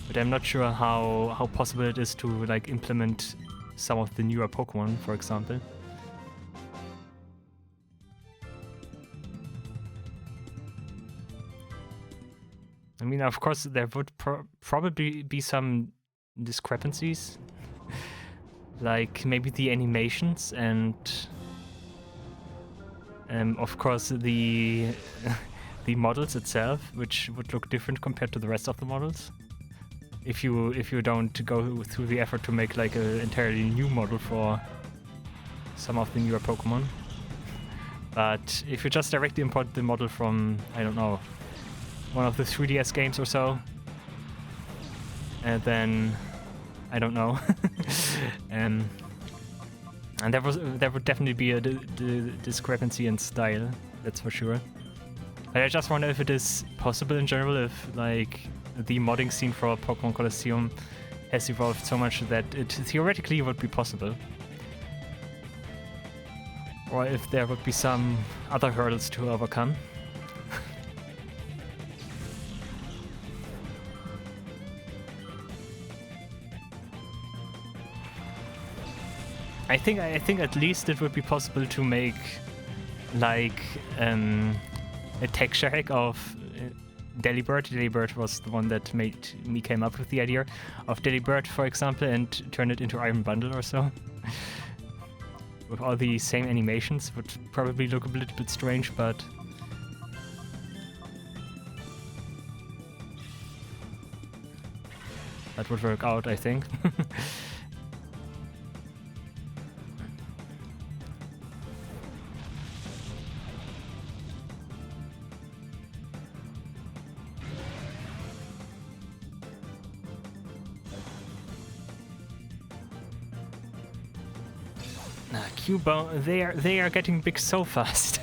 but I'm not sure how possible it is to like implement some of the newer Pokemon, for example. I mean, of course, there would probably be some discrepancies, like maybe the animations and of course the the models itself, which would look different compared to the rest of the models if you don't go through the effort to make like an entirely new model for some of the newer Pokemon. But if you just directly import the model from, I don't know, one of the 3DS games or so, and then I don't know. And there would definitely be a discrepancy in style, that's for sure. But I just wonder if it is possible in general, if like the modding scene for Pokemon Colosseum has evolved so much that it theoretically would be possible. Or if there would be some other hurdles to overcome. I think at least it would be possible to make like a texture hack of Delibird. Delibird was the one that made me came up with the idea of Delibird, for example, and turn it into Iron Bundle or so. With all the same animations, would probably look a little bit strange, but that would work out, I think. Cubone, they are getting big so fast.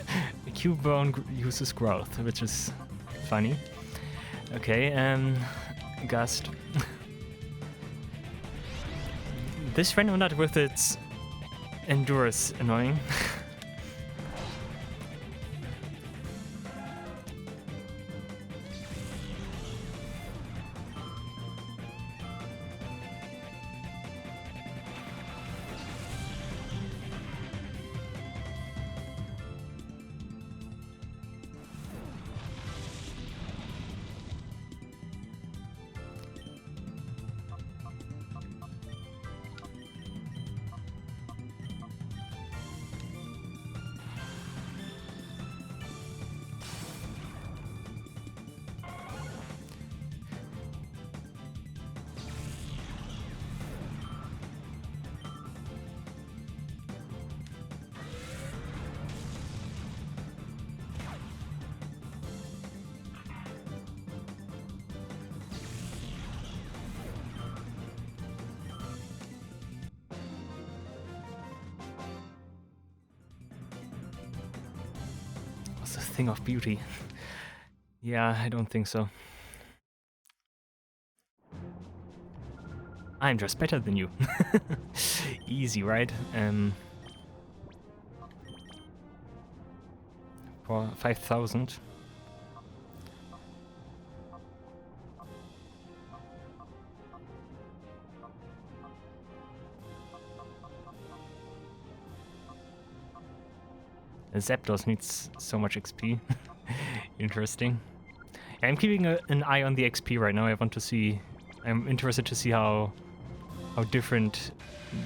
Cubone uses growth, which is funny. Okay, Gust. This random nut with its Endurance annoying. thing of beauty. Yeah, I don't think so. I'm just better than you. Easy, right? For 5,000. Zapdos needs so much XP. Interesting. I'm keeping an eye on the XP right now. I want to see. I'm interested to see how different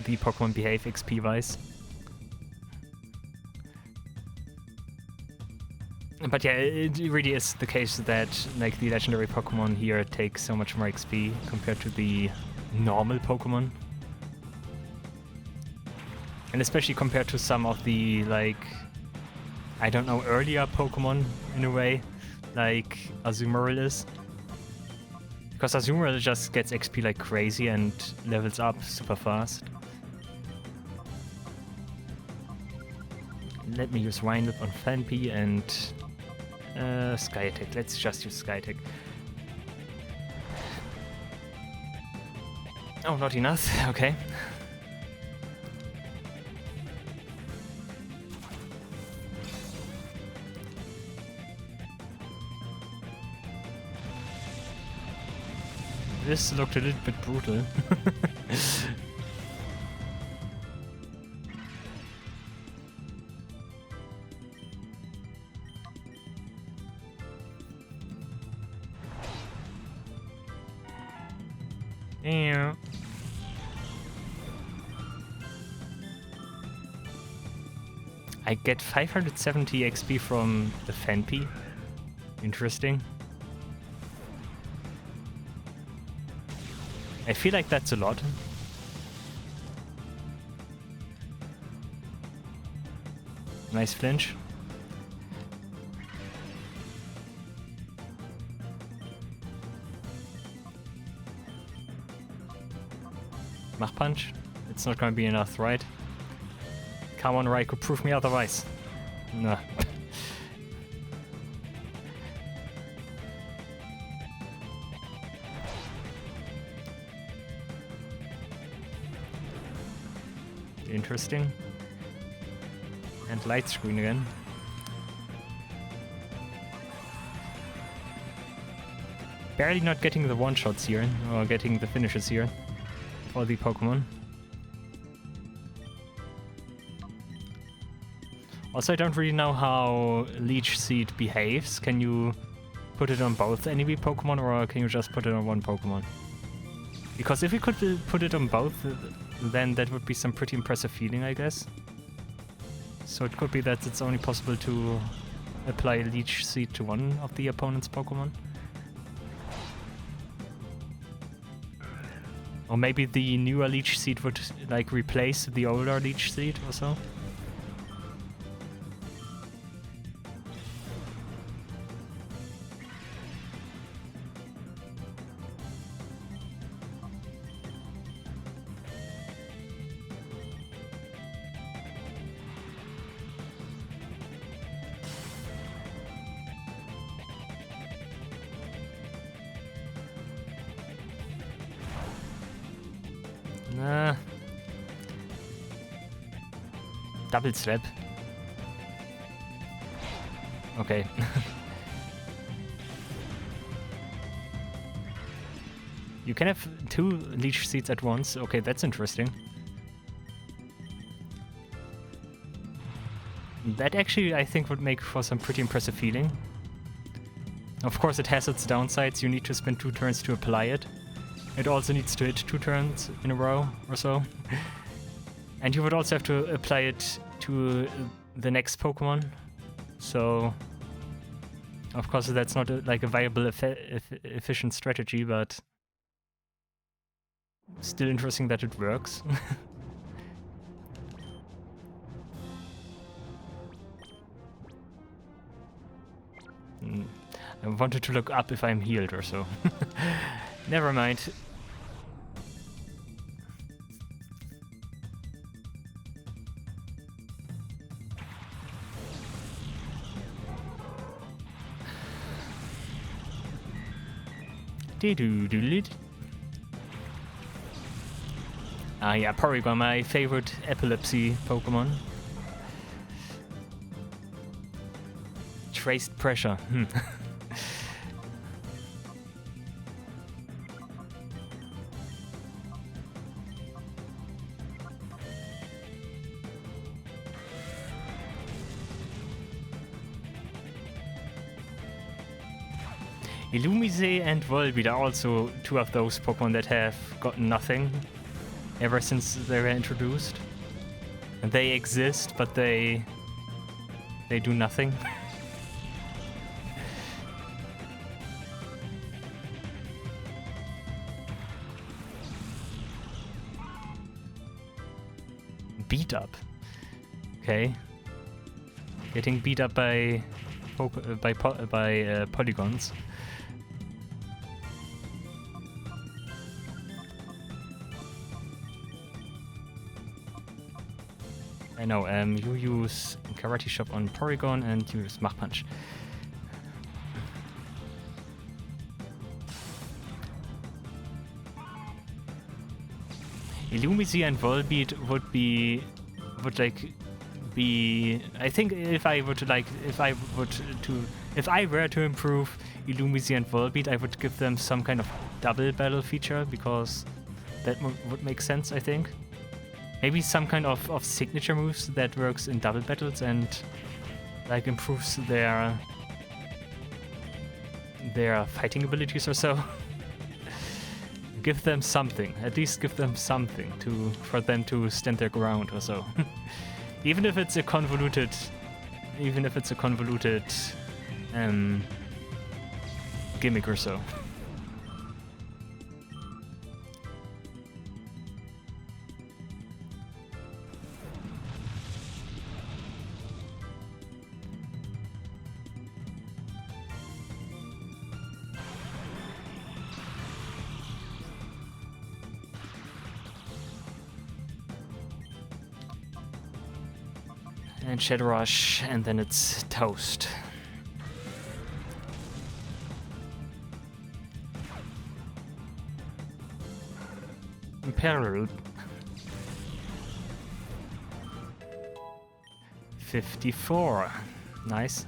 the Pokemon behave XP-wise. But yeah, it really is the case that like the legendary Pokemon here take so much more XP compared to the normal Pokemon. And especially compared to some of the, like, I don't know, earlier Pokemon in a way, like Azumarill is. Because Azumarill just gets XP like crazy and levels up super fast. Let me use Wind Up on Phanpy and Sky Attack. Let's just use Sky Attack. Oh, not enough. Okay. This looked a little bit brutal. Yeah. I get 570 XP from the Phanpy. Interesting. I feel like that's a lot. Nice flinch. Mach Punch. It's not gonna be enough, right? Come on, Raikou, prove me otherwise. Nah. Interesting. And light screen again. Barely not getting the one-shots here, or getting the finishes here for the Pokemon. Also, I don't really know how Leech Seed behaves. Can you put it on both enemy Pokemon, or can you just put it on one Pokemon? Because if we could put it on both, then that would be some pretty impressive feeling, I guess. So it could be that it's only possible to apply Leech Seed to one of the opponent's Pokemon. Or maybe the newer Leech Seed would like replace the older Leech Seed or so. Nah. Double slap. Okay. You can have 2 Leech Seeds at once. Okay, that's interesting. That actually, I think, would make for some pretty impressive feeling. Of course, it has its downsides. You need to spend 2 turns to apply it. It also needs to hit 2 turns in a row or so. And you would also have to apply it to the next Pokemon. So, of course, that's not like a viable, efficient strategy, but still interesting that it works. I wanted to look up if I'm healed or so. Never mind. Ah, yeah, Porygon, my favorite epilepsy Pokemon. Traced pressure. Illumise and Volbeat are also two of those Pokemon that have gotten nothing ever since they were introduced. And they exist, but they do nothing. Beat up. Okay. Getting beat up by polygons. I know, you use Karate Chop on Porygon and you use Mach Punch. Illumise and Volbeat would be I think if I were to improve Illumise and Volbeat, I would give them some kind of double battle feature, because that would make sense, I think. Maybe some kind of signature moves that works in double battles and like improves their fighting abilities or so. Give them something. At least give them something for them to stand their ground or so. Even if it's a convoluted gimmick or so. And Shadow Rush, and then it's toast. Parallel. 54. Nice.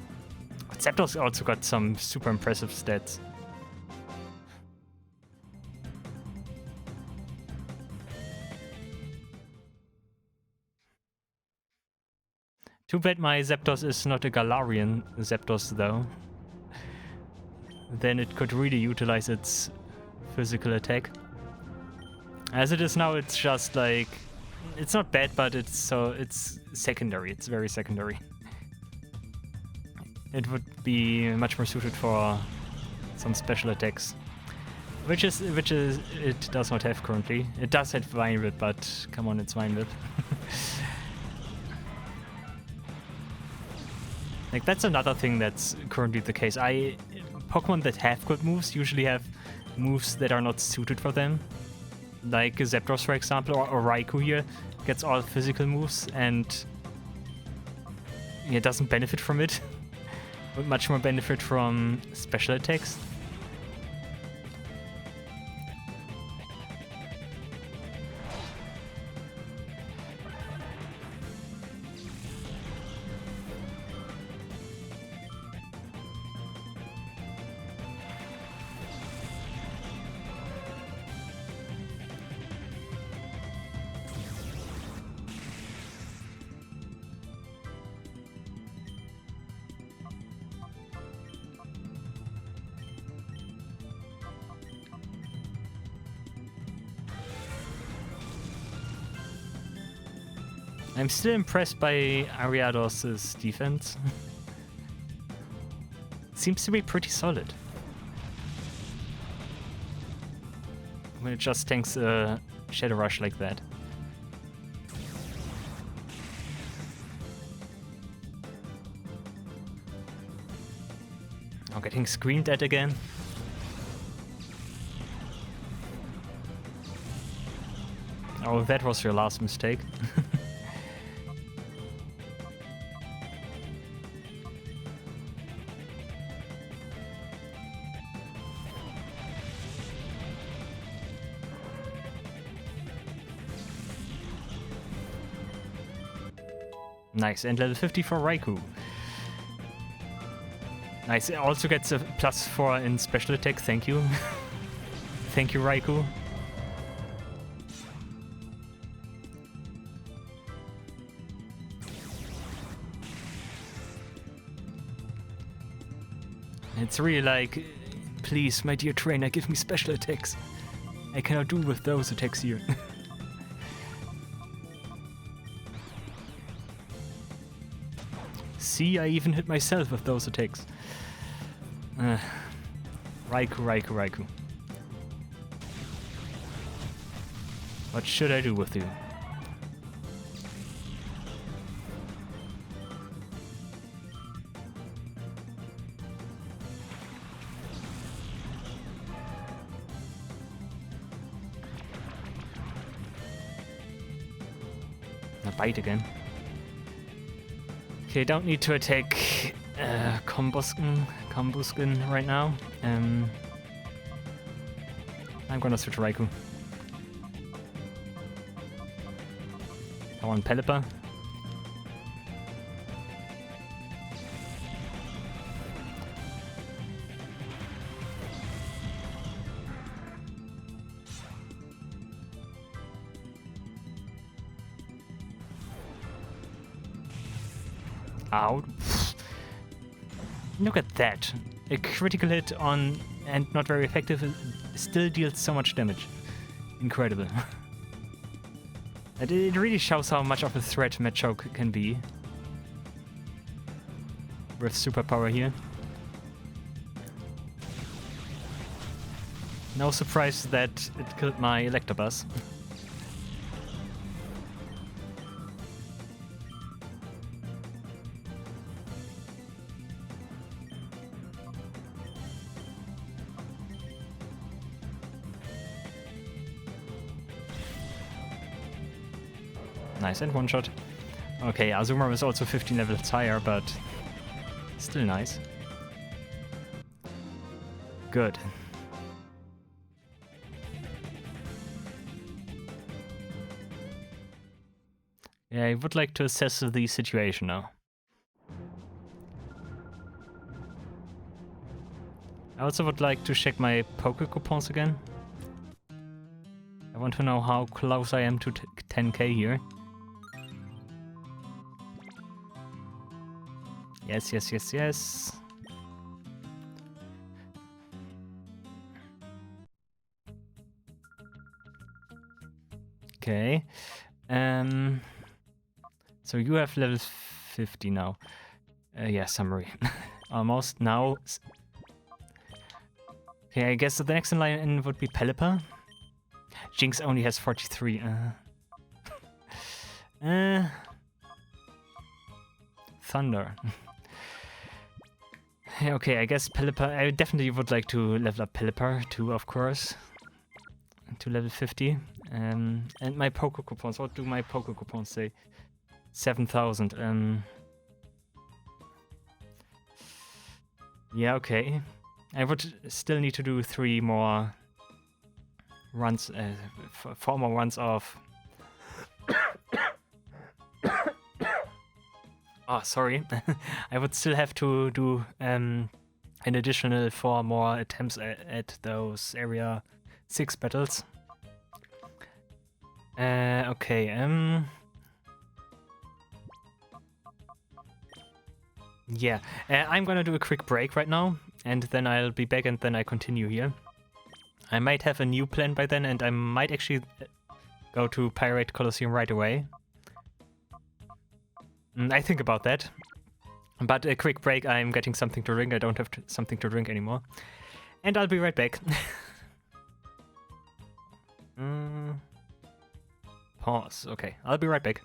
Zapdos also got some super impressive stats. Too bad my Zapdos is not a Galarian Zapdos though. Then it could really utilize its physical attack. As it is now, it's just like, it's not bad, but it's secondary. It's very secondary. It would be much more suited for some special attacks, which it does not have currently. It does have Vine Whip, but come on, it's Vine Whip. Like, that's another thing that's currently the case. Pokemon that have good moves usually have moves that are not suited for them. Like Zapdos, for example, or Raikou here gets all physical moves and it doesn't benefit from it. But much more benefit from special attacks. I'm still impressed by Ariados's defense. Seems to be pretty solid. When it just tanks a Shadow Rush like that. Oh, getting screamed at again. Oh, that was your last mistake. Nice, and level 50 for Raikou. Nice, it also gets a +4 in special attack, thank you. Thank you, Raikou. It's really like, please, my dear trainer, give me special attacks. I cannot do with those attacks here. See, I even hit myself with those attacks. Raikou. What should I do with you? A bite again. Okay, don't need to attack Combusken right now. I'm gonna switch Raikou. I want Pelipper. Ow. Look at that. A critical hit on and not very effective still deals so much damage. Incredible. It really shows how much of a threat Machoke can be. With superpower here. No surprise that it killed my Electabuzz. Nice, and one shot. Okay, Azumarill is also 15 levels higher, but still nice. Good. Yeah, I would like to assess the situation now. I also would like to check my Poké coupons again. I want to know how close I am to 10k here. Yes. Okay. So you have level 50 now. Yeah, summary. Almost now. Okay, I guess the next in line would be Pelipper. Jinx only has 43. Thunder. Okay, I guess Pelipper. I definitely would like to level up Pelipper too, of course. To level 50. And my Poké coupons. What do my Poké coupons say? 7,000. Yeah, okay. I would still need to do 3 more runs, 4 more runs of. Oh, sorry. I would still have to do an additional 4 more attempts at those Area 6 battles. Okay, yeah, I'm gonna do a quick break right now, and then I'll be back and then I continue here. I might have a new plan by then, and I might actually go to Pirate Colosseum right away. I think about that. But a quick break, I'm getting something to drink. I don't have something to drink anymore. And I'll be right back. Pause. Okay, I'll be right back.